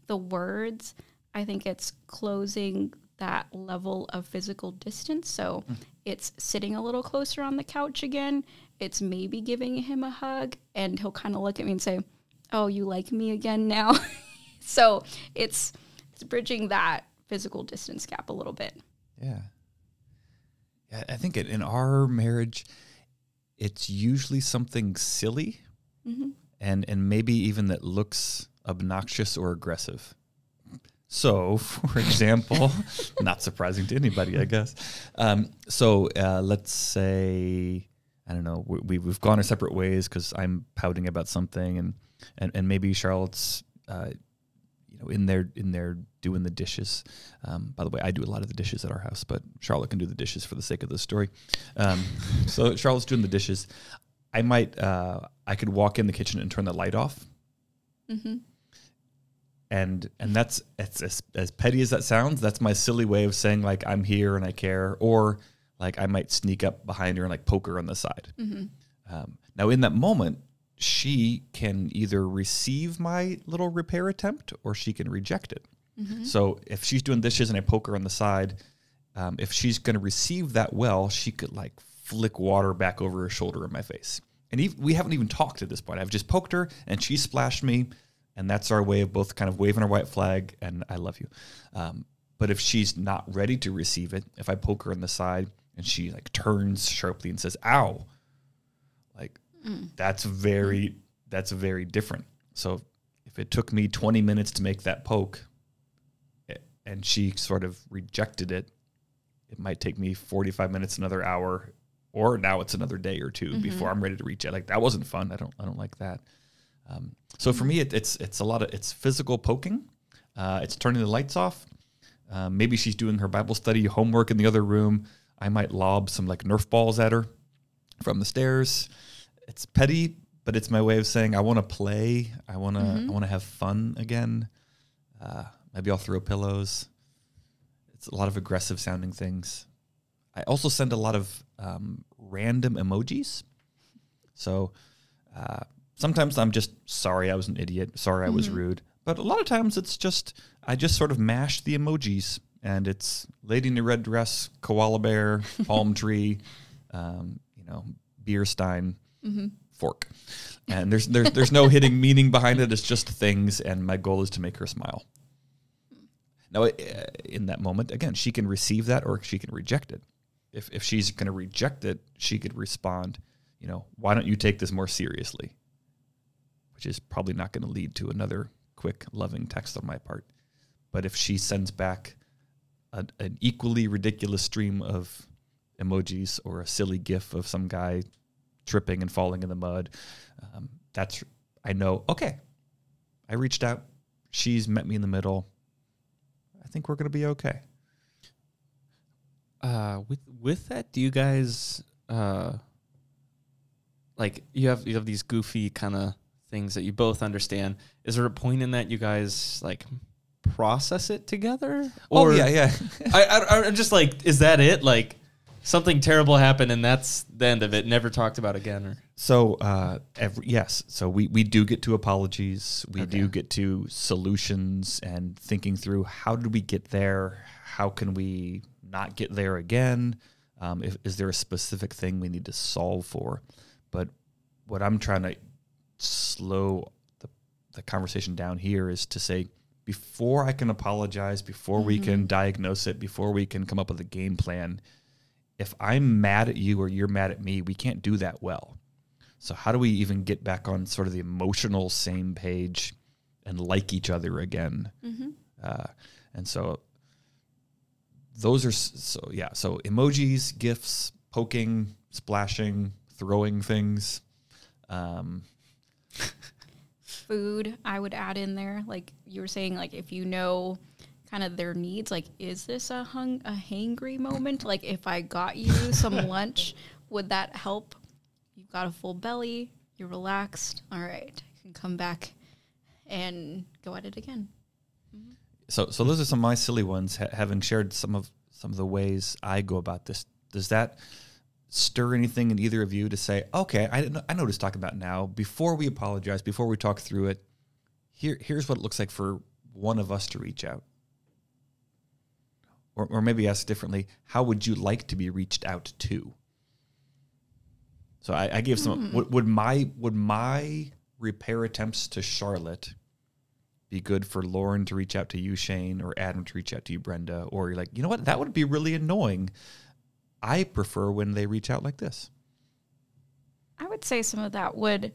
the words, I think it's closing that level of physical distance. So it's sitting a little closer on the couch again. It's maybe giving him a hug, and he'll kind of look at me and say, "Oh, you like me again now?" So it's bridging that physical distance gap a little bit. Yeah. I think in our marriage, it's usually something silly, and maybe even that looks obnoxious or aggressive. So, for example, not surprising to anybody, I guess. Let's say, I don't know, we've gone our separate ways because I'm pouting about something, and maybe Charlotte's in there doing the dishes. By the way, I do a lot of the dishes at our house, but Charlotte can do the dishes for the sake of the story. So Charlotte's doing the dishes. I could walk in the kitchen and turn the light off. Mm-hmm. And that's as petty as that sounds. That's my silly way of saying like I'm here and I care, or like I might sneak up behind her and like poke her on the side. Mm-hmm. Now in that moment, she can either receive my little repair attempt or she can reject it. Mm-hmm. So if she's doing dishes and I poke her on the side, if she's going to receive that well, she could like flick water back over her shoulder in my face. And we haven't even talked at this point. I've just poked her, and she splashed me, and that's our way of both kind of waving our white flag, and I love you. But if she's not ready to receive it, if I poke her in the side and she like turns sharply and says, ow, like that's very different. So if it took me 20 minutes to make that poke and she sort of rejected it, it might take me 45 minutes, another hour, or now it's another day or two before I'm ready to reach it. Like that wasn't fun. I don't like that. So for me, it's it's physical poking. It's turning the lights off. Maybe she's doing her Bible study homework in the other room. I might lob some like Nerf balls at her from the stairs. It's petty, but it's my way of saying I want to play. I want to have fun again. Maybe I'll throw pillows. It's a lot of aggressive sounding things. I also send a lot of random emojis. So sometimes I'm just sorry I was an idiot. Sorry I was rude. But a lot of times it's just, I just sort of mash the emojis, and it's lady in a red dress, koala bear, palm tree, beer stein, fork. And there's no hidden meaning behind it. It's just things, and my goal is to make her smile. Now, in that moment, again, she can receive that or she can reject it. If she's going to reject it, she could respond, why don't you take this more seriously? Which is probably not going to lead to another quick, loving text on my part. But if she sends back an equally ridiculous stream of emojis or a silly gif of some guy tripping and falling in the mud, I know, okay, I reached out. She's met me in the middle. I think we're going to be okay. With that, do you guys like you have these goofy kind of things that you both understand? Is there a point in that you guys like process it together? Or yeah. I'm just like, is that it? Like something terrible happened and that's the end of it. Never talked about again. Or so yes. So we do get to apologies. We do get to solutions and thinking through how did we get there? How can we not get there again? Is there a specific thing we need to solve for? But what I'm trying to slow the conversation down here is to say, before I can apologize, before we can diagnose it, before we can come up with a game plan, if I'm mad at you or you're mad at me, we can't do that well. So how do we even get back on sort of the emotional same page and like each other again? And so those are, so emojis, GIFs, poking, splashing, throwing things. Food, I would add in there. Like you were saying, like if you know kind of their needs, like is this a hangry moment? Like if I got you some lunch, would that help? You've got a full belly, you're relaxed. All right, you can come back and go at it again. So those are some of my silly ones. Having shared some of the ways I go about this, does that stir anything in either of you to say, okay, I know what he's talking about now. Before we apologize, before we talk through it, here's what it looks like for one of us to reach out. Or maybe ask differently, how would you like to be reached out to? So I gave some. Would my repair attempts to Charlotte be good for Lauren to reach out to you, Shane, or Adam to reach out to you, Brenda? Or you're like, you know what, that would be really annoying. I prefer when they reach out like this. I would say some of that would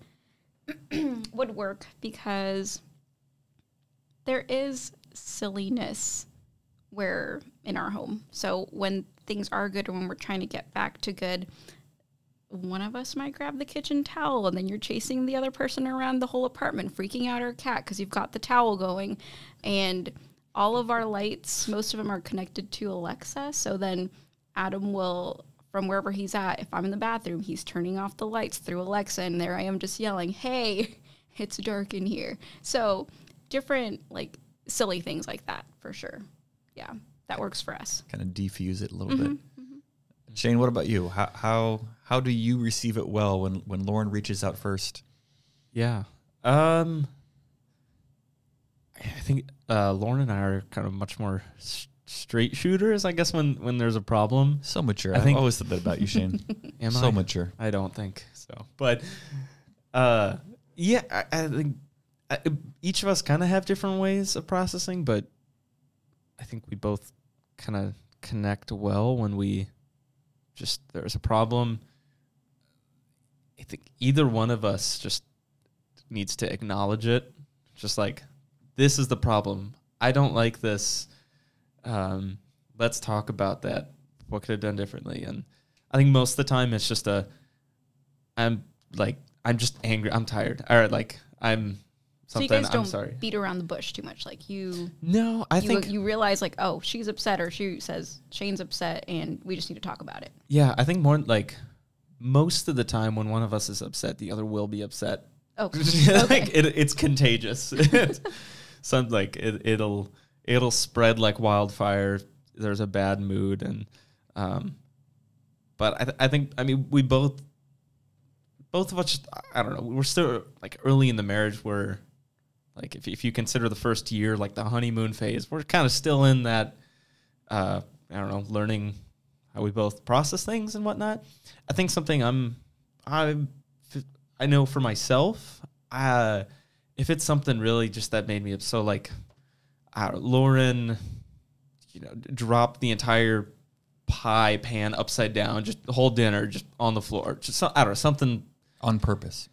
work because there is silliness where in our home. So when things are good or when we're trying to get back to good, one of us might grab the kitchen towel and then you're chasing the other person around the whole apartment, freaking out our cat because you've got the towel going. And all of our lights, most of them are connected to Alexa. So then Adam will, from wherever he's at, if I'm in the bathroom, he's turning off the lights through Alexa, and there I am just yelling, hey, it's dark in here. So different, like, silly things like that, for sure. Yeah, that works for us. Kind of defuse it a little bit. Shane, what about you? How do you receive it well when Lauren reaches out first? Yeah. I think Lauren and I are kind of much more straight shooters, I guess, when there's a problem. So mature. I think- I've always said that about you, Shane. Am So I? mature. I don't think so. But yeah, I think each of us kind of have different ways of processing, but I think we both kind of connect well when there's a problem. I think either one of us just needs to acknowledge it. Just like, this is the problem. I don't like this. Let's talk about that. What could I have done differently? And I think most of the time it's just I'm just angry. I'm tired. Or like, I'm So you something. guys don't I'm sorry. beat around the bush too much. Like No, I think you realize like, oh, she's upset, or she says Shane's upset, and we just need to talk about it. Yeah, I think more like most of the time when one of us is upset, the other will be upset. Okay. Like it's contagious. Some like it'll spread like wildfire. There's a bad mood, and but I think we both of us just, I don't know, we're still like early in the marriage where like if you consider the first year like the honeymoon phase, we're kind of still in that I don't know, learning how we both process things and whatnot. I think something I know for myself, if it's something really just that made me upset, so like Lauren, dropped the entire pie pan upside down, just the whole dinner just on the floor, just I don't know, something On purpose.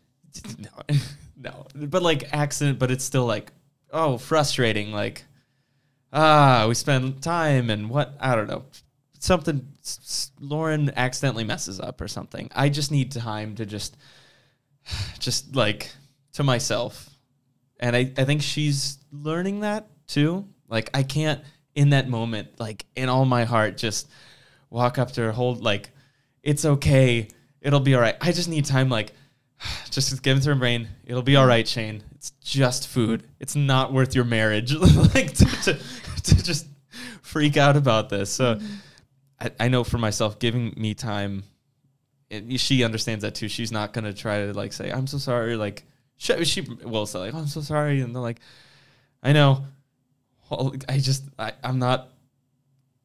no, but like accident, but it's still like, oh, frustrating. Like, we spend time and what, I don't know, something Lauren accidentally messes up or something. I just need time to just like to myself. And I think she's learning that too. Like I can't in that moment, like in all my heart, just walk up to her, hold like, it's okay. It'll be all right. I just need time, like, just give it to her brain. It'll be all right, Shane. It's just food. It's not worth your marriage. Like to just freak out about this. So I know for myself, giving me time, she understands that too. She's not going to try to like say, I'm so sorry. Like she will say like, oh, I'm so sorry. And they're like, I know. Well, I'm not,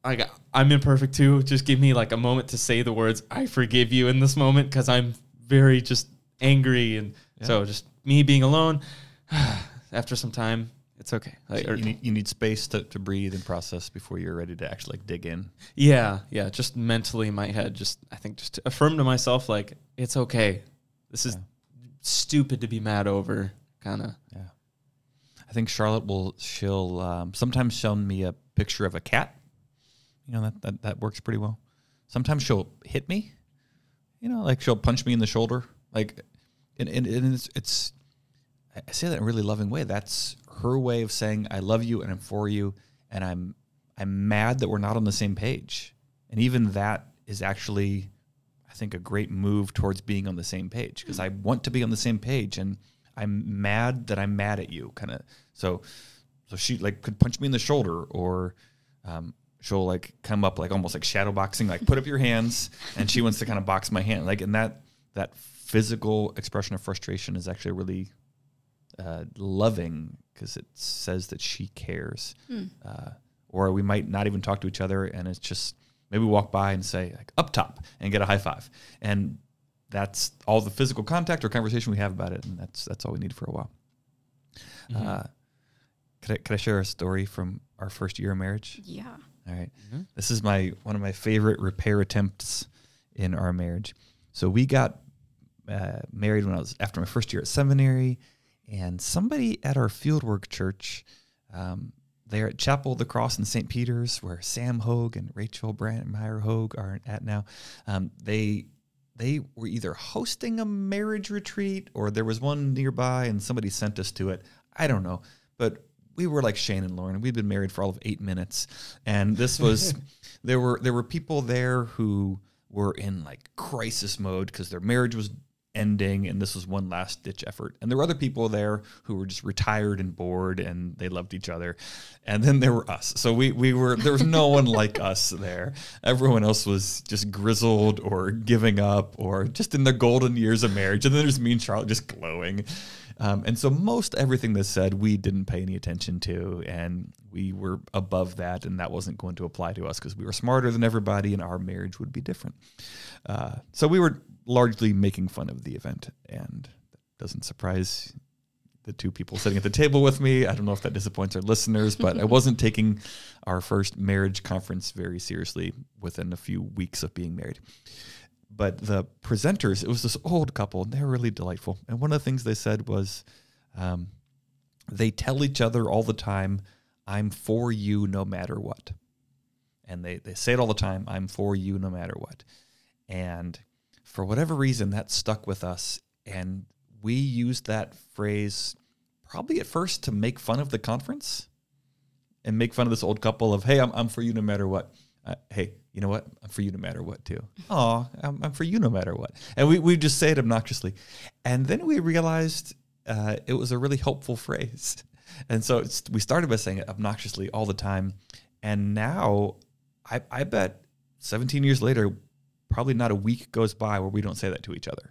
I'm imperfect too. Just give me like a moment to say the words, I forgive you in this moment. Cause I'm very just angry. And so just me being alone after some time, it's okay. Like, So you need space to breathe and process before you're ready to actually like dig in. Yeah. Just mentally in my head, I think just to affirm to myself, like, it's okay. This is stupid to be mad over, kind of. Yeah. I think Charlotte she'll sometimes show me a picture of a cat. That works pretty well. Sometimes she'll hit me, like she'll punch me in the shoulder. Like, and it's I say that in a really loving way. That's her way of saying, I love you and I'm for you. And I'm mad that we're not on the same page. And even that is actually, I think, a great move towards being on the same page, because I want to be on the same page, and I'm mad that I'm mad at you, kind of. So she like could punch me in the shoulder, or she'll like come up like almost like shadow boxing, like put up your hands, and she wants to kind of box my hand, like, and that physical expression of frustration is actually really loving, because it says that she cares. Or we might not even talk to each other, and it's just maybe walk by and say like up top and get a high five, and that's all the physical contact or conversation we have about it, and that's all we need for a while. Could I share a story from our first year of marriage? Yeah. All right. This is one of my favorite repair attempts in our marriage. So we got married when I was after my first year at seminary, and somebody at our fieldwork church, they're at Chapel of the Cross in St. Peter's, where Sam Hogue and Rachel Brandmeier Hogue are at now. They were either hosting a marriage retreat, or there was one nearby and somebody sent us to it. I don't know. But we were like Shane and Lauren. We'd been married for all of 8 minutes. And this was, there were people there who were in like crisis mode because their marriage was ending, and this was one last ditch effort. And there were other people there who were just retired and bored, and they loved each other. And then there were us. So we were, there was no one like us there. Everyone else was just grizzled or giving up or just in their golden years of marriage. And then there's me and Charlotte just glowing. And so most everything that's said, we didn't pay any attention to, and we were above that, and that wasn't going to apply to us because we were smarter than everybody, and our marriage would be different. So we were largely making fun of the event, and that doesn't surprise the two people sitting at the table with me. I don't know if that disappoints our listeners, but I wasn't taking our first marriage conference very seriously within a few weeks of being married. But the presenters, it was this old couple, and they were really delightful. And one of the things they said was, they tell each other all the time, I'm for you no matter what. And they say it all the time, I'm for you no matter what. And for whatever reason, that stuck with us. And we used that phrase probably at first to make fun of the conference and make fun of this old couple of, hey, I'm for you no matter what. Hey, you know what? I'm for you no matter what, too. Oh, I'm for you no matter what. And we just say it obnoxiously. And then we realized it was a really helpful phrase. And so we started by saying it obnoxiously all the time. And now I bet 17 years later, probably not a week goes by where we don't say that to each other.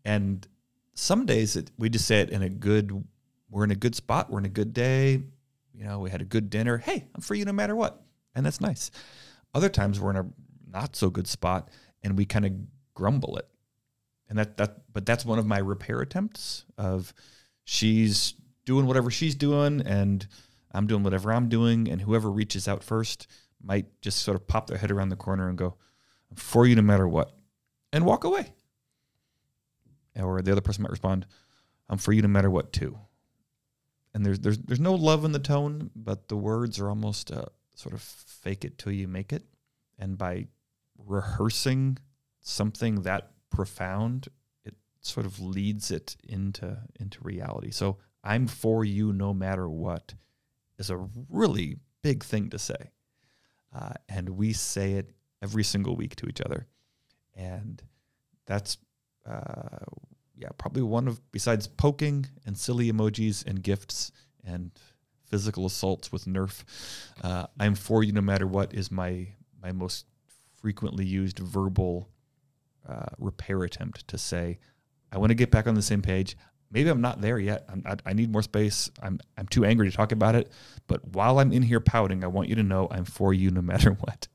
And some days we just say it we're in a good spot. We're in a good day. You know, we had a good dinner. Hey, I'm for you no matter what. And that's nice. Other times we're in a not so good spot and we kind of grumble it. And but that's one of my repair attempts of she's doing whatever she's doing and I'm doing whatever I'm doing. And whoever reaches out first might just sort of pop their head around the corner and go, I'm for you no matter what, and walk away. Or the other person might respond, I'm for you no matter what too. And there's no love in the tone, but the words are almost sort of fake it till you make it. And by rehearsing something that profound, it sort of leads it into reality. So I'm for you no matter what is a really big thing to say. And we say it every single week to each other. And that's, probably one of, besides poking and silly emojis and gifts and physical assaults with Nerf, I'm for you no matter what is my most frequently used verbal repair attempt to say, I want to get back on the same page. Maybe I'm not there yet. I need more space. I'm too angry to talk about it. But while I'm in here pouting, I want you to know I'm for you no matter what.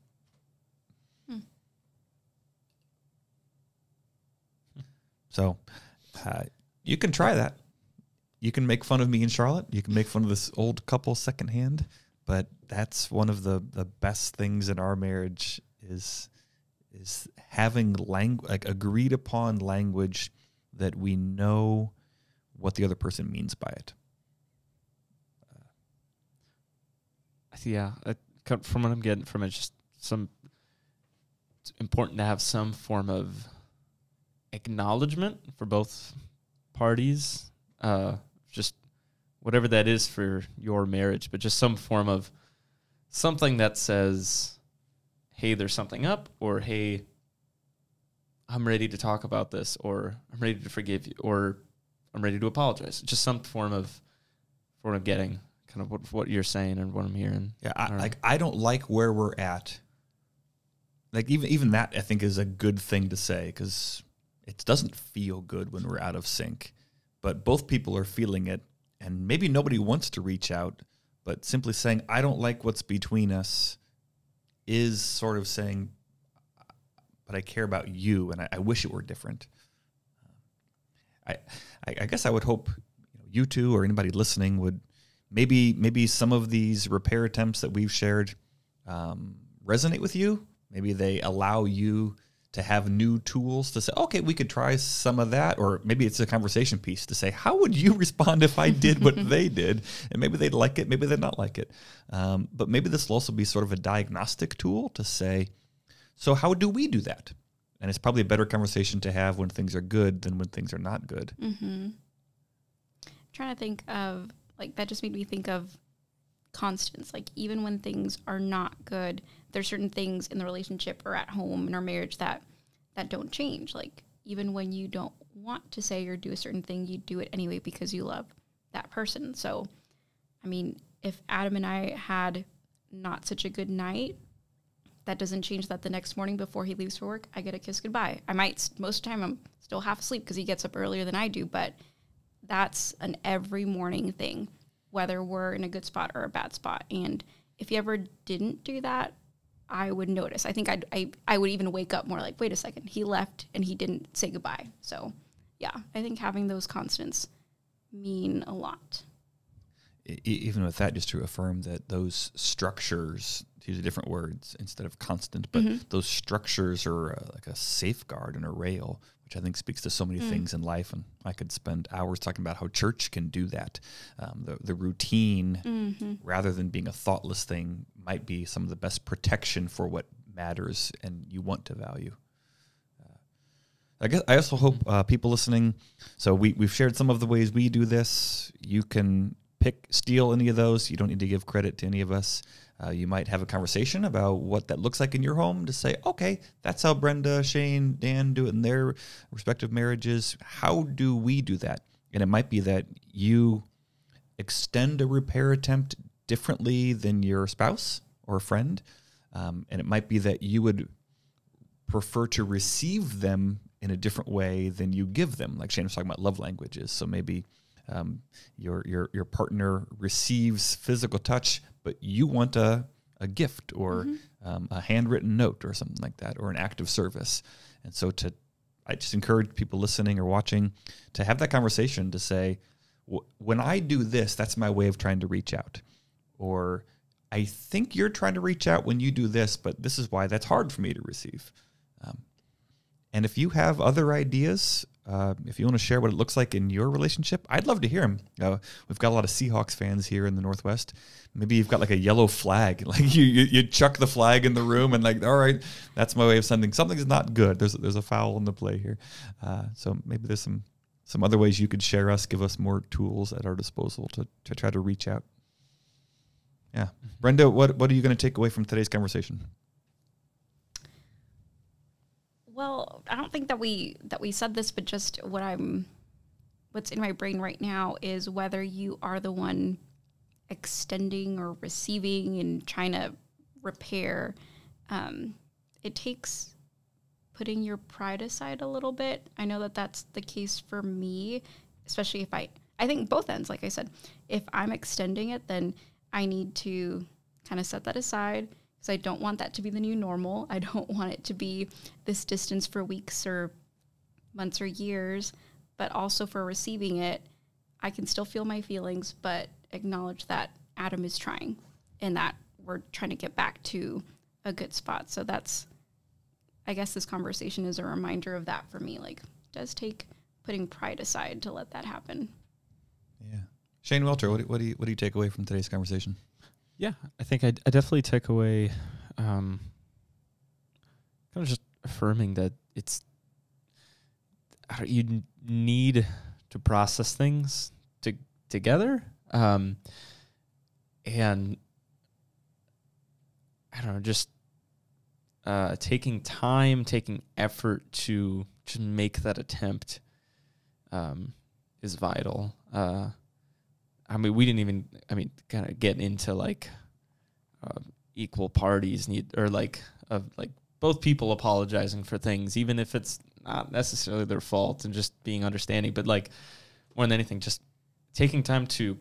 So you can try that. You can make fun of me and Charlotte. You can make fun of this old couple secondhand. But that's one of the best things in our marriage is having like agreed upon language that we know what the other person means by it. From what I'm getting from it, just it's important to have some form of acknowledgement for both parties, just whatever that is for your marriage, but just some form of something that says, hey, there's something up, or hey, I'm ready to talk about this, or I'm ready to forgive you, or I'm ready to apologize. Just some form of getting kind of what you're saying and what I'm hearing. Yeah, I don't like where we're at. Like even that I think is a good thing to say, because it doesn't feel good when we're out of sync, but both people are feeling it, and maybe nobody wants to reach out, but simply saying, I don't like what's between us is sort of saying, but I care about you, and I wish it were different. I guess I would hope you two or anybody listening would maybe some of these repair attempts that we've shared resonate with you. Maybe they allow you to have new tools to say, okay, we could try some of that. Or maybe it's a conversation piece to say, how would you respond if I did what they did? And maybe they'd like it, maybe they'd not like it. But maybe this will also be sort of a diagnostic tool to say, so how do we do that? And it's probably a better conversation to have when things are good than when things are not good. Mm-hmm. I'm trying to think of, like, that just made me think of constants. Like, even when things are not good, there's certain things in the relationship or at home in our marriage that don't change. Like, even when you don't want to say or do a certain thing, you do it anyway because you love that person. So, I mean, if Adam and I had not such a good night, that doesn't change that the next morning before he leaves for work, I get a kiss goodbye. I might, most of the time I'm still half asleep because he gets up earlier than I do, but that's an every morning thing, whether we're in a good spot or a bad spot. And if he ever didn't do that, I would notice. I think I would even wake up more like, wait a second, he left and he didn't say goodbye. So yeah, I think having those constants mean a lot. Even with that, just to affirm that those structures, to use different words instead of constant, but those structures are like a safeguard and a rail, which I think speaks to so many things in life. And I could spend hours talking about how church can do that. The routine, rather than being a thoughtless thing, might be some of the best protection for what matters and you want to value. I also hope people listening, so we've shared some of the ways we do this. You can steal any of those. You don't need to give credit to any of us. You might have a conversation about what that looks like in your home to say, okay, that's how Brenda, Shane, Dan do it in their respective marriages. How do we do that? And it might be that you extend a repair attempt differently than your spouse or friend. And it might be that you would prefer to receive them in a different way than you give them. Like Shane was talking about love languages. So maybe your partner receives physical touch, but you want a gift or a handwritten note or something like that, or an act of service. And so I just encourage people listening or watching to have that conversation to say, when I do this, that's my way of trying to reach out. Or I think you're trying to reach out when you do this, but this is why that's hard for me to receive. And if you have other ideas, if you want to share what it looks like in your relationship, I'd love to hear them. We've got a lot of Seahawks fans here in the Northwest. Maybe you've got like a yellow flag, like you chuck the flag in the room and like, all right, that's my way of sending something's not good. There's a foul in the play here. So maybe there's some other ways you could share us, give us more tools at our disposal to try to reach out. Yeah, Brenda, what are you going to take away from today's conversation? Well, I don't think that we said this, but just what's in my brain right now is whether you are the one extending or receiving and trying to repair. It takes putting your pride aside a little bit. I know that that's the case for me, especially if I think both ends, like I said, if I'm extending it, then I need to kind of set that aside. So I don't want that to be the new normal. I don't want it to be this distance for weeks or months or years, but also for receiving it, I can still feel my feelings, but acknowledge that Adam is trying and that we're trying to get back to a good spot. So I guess this conversation is a reminder of that for me. Like, it does take putting pride aside to let that happen. Yeah. Shane Welter, what do you take away from today's conversation? Yeah, I think I definitely take away kind of just affirming that you need to process things together. And I don't know, just taking time, taking effort to make that attempt is vital. We didn't even, kind of get into like equal parties both people apologizing for things, even if it's not necessarily their fault, and just being understanding. But like more than anything, just taking time to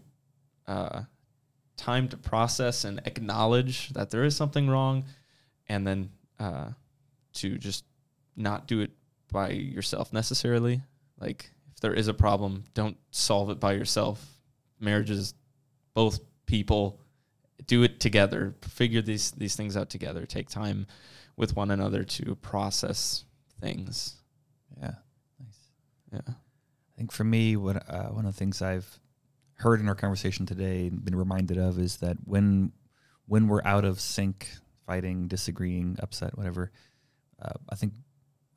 process and acknowledge that there is something wrong, and then to just not do it by yourself necessarily. Like if there is a problem, don't solve it by yourself. Marriages, both people do it together, figure these things out together, take time with one another to process things. Yeah. Nice. Yeah. I think for me, one of the things I've heard in our conversation today and been reminded of is that when we're out of sync, fighting, disagreeing, upset, whatever, I think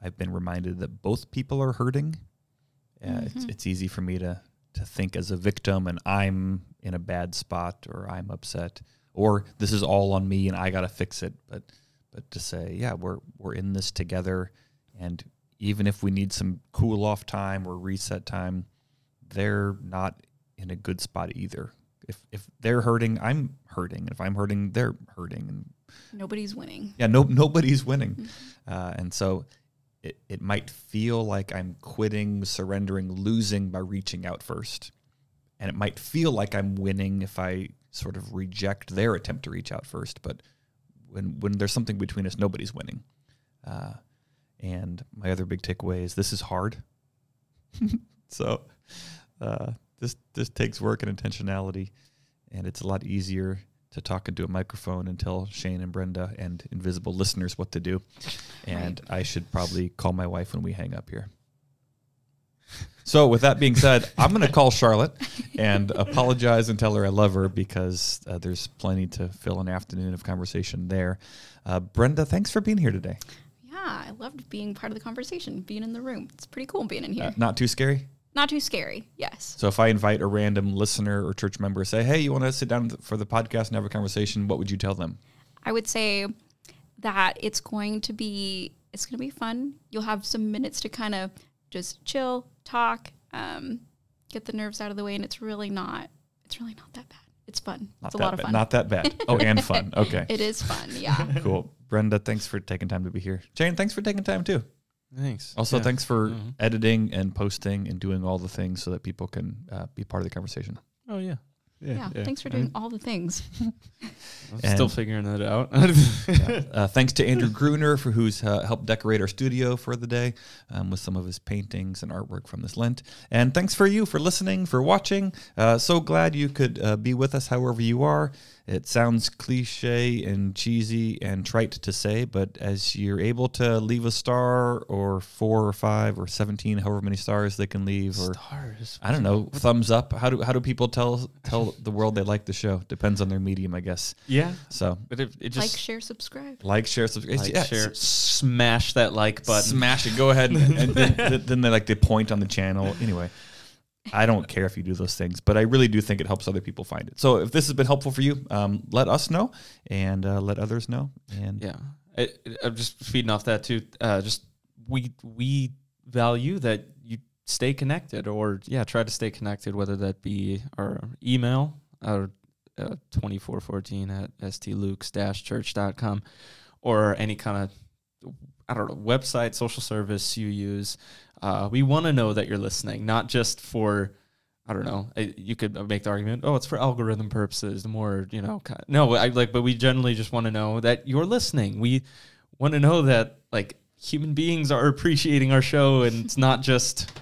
I've been reminded that both people are hurting. It's easy for me to think as a victim and I'm in a bad spot or I'm upset or this is all on me and I got to fix it. But to say, yeah, we're in this together, and even if we need some cool off time or reset time, they're not in a good spot either. If they're hurting, I'm hurting. If I'm hurting, they're hurting. And nobody's winning. Yeah, nobody's winning. And so it might feel like I'm quitting, surrendering, losing by reaching out first. And it might feel like I'm winning if I sort of reject their attempt to reach out first. But when there's something between us, nobody's winning. And my other big takeaway is this is hard. So this takes work and intentionality, and it's a lot easier to talk into a microphone and tell Shane and Brenda and invisible listeners what to do. And I should probably call my wife when we hang up here. So with that being said, I'm going to call Charlotte and apologize and tell her I love her, because there's plenty to fill an afternoon of conversation there. Brenda, thanks for being here today. Yeah, I loved being part of the conversation, being in the room. It's pretty cool being in here. Not too scary? Not too scary, yes. So if I invite a random listener or church member, say, hey, you want to sit down for the podcast and have a conversation, what would you tell them? I would say that it's going to be fun. You'll have some minutes to kind of just chill, talk, get the nerves out of the way, and it's really not that bad. It's fun. It's a lot of fun. Not that bad. Oh, and fun. Okay. It is fun, yeah. Cool. Brenda, thanks for taking time to be here. Jane, thanks for taking time too. Thanks. Also, thanks for editing and posting and doing all the things so that people can be part of the conversation. Oh, yeah. Yeah, thanks for doing all the things. I'm still figuring that out. Thanks to Andrew Gruner who's helped decorate our studio for the day with some of his paintings and artwork from this Lent. And thanks for you for listening, for watching. So glad you could be with us however you are. It sounds cliche and cheesy and trite to say, but as you're able to leave a star or 4 or 5 or 17, however many stars they can leave, or stars. I don't know, thumbs up. How do people tell the world they like the show? Depends on their medium, I guess. Yeah. So, but it just like, share, subscribe. Share, smash that like button. Smash it. Go ahead, and then they point on the channel. Anyway. I don't care if you do those things, but I really do think it helps other people find it. So if this has been helpful for you, let us know and let others know. And yeah, I'm just feeding off that too. We value that you stay connected, or try to stay connected, whether that be our email or 2414 at stlukes-church.com, or any kind of website, social service you use. We want to know that you're listening, not just for, you could make the argument, it's for algorithm purposes, the more, but we generally just want to know that you're listening. We want to know that, human beings are appreciating our show, and it's not just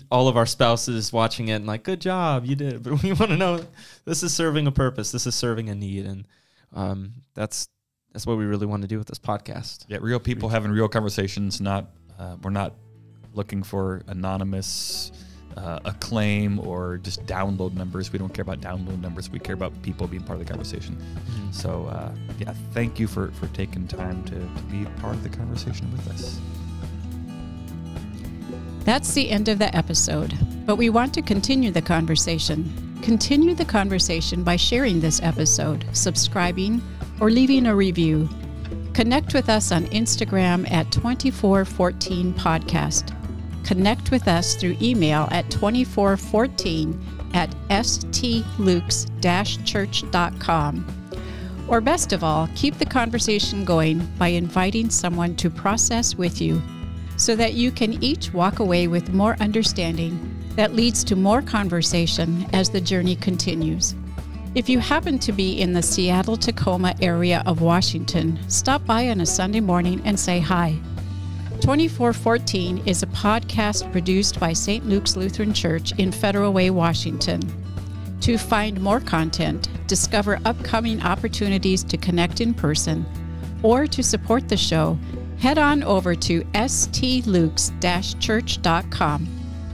all of our spouses watching it and good job, you did. But we want to know this is serving a purpose, this is serving a need, and that's what we really want to do with this podcast. Yeah, real people having real conversations. We're not looking for anonymous acclaim or just download numbers. We don't care about download numbers. We care about people being part of the conversation. Mm-hmm. So, thank you for taking time to be part of the conversation with us. That's the end of the episode, but we want to continue the conversation. Continue the conversation by sharing this episode, subscribing, or leaving a review. Connect with us on Instagram at 2414 podcast. Connect with us through email at 2414@stlukes-church.com. Or best of all, keep the conversation going by inviting someone to process with you so that you can each walk away with more understanding that leads to more conversation as the journey continues. If you happen to be in the Seattle-Tacoma area of Washington, stop by on a Sunday morning and say hi. 2414 is a podcast produced by St. Luke's Lutheran Church in Federal Way, Washington. To find more content, discover upcoming opportunities to connect in person, or to support the show, head on over to stlukes-church.com.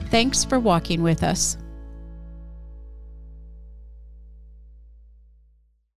Thanks for walking with us.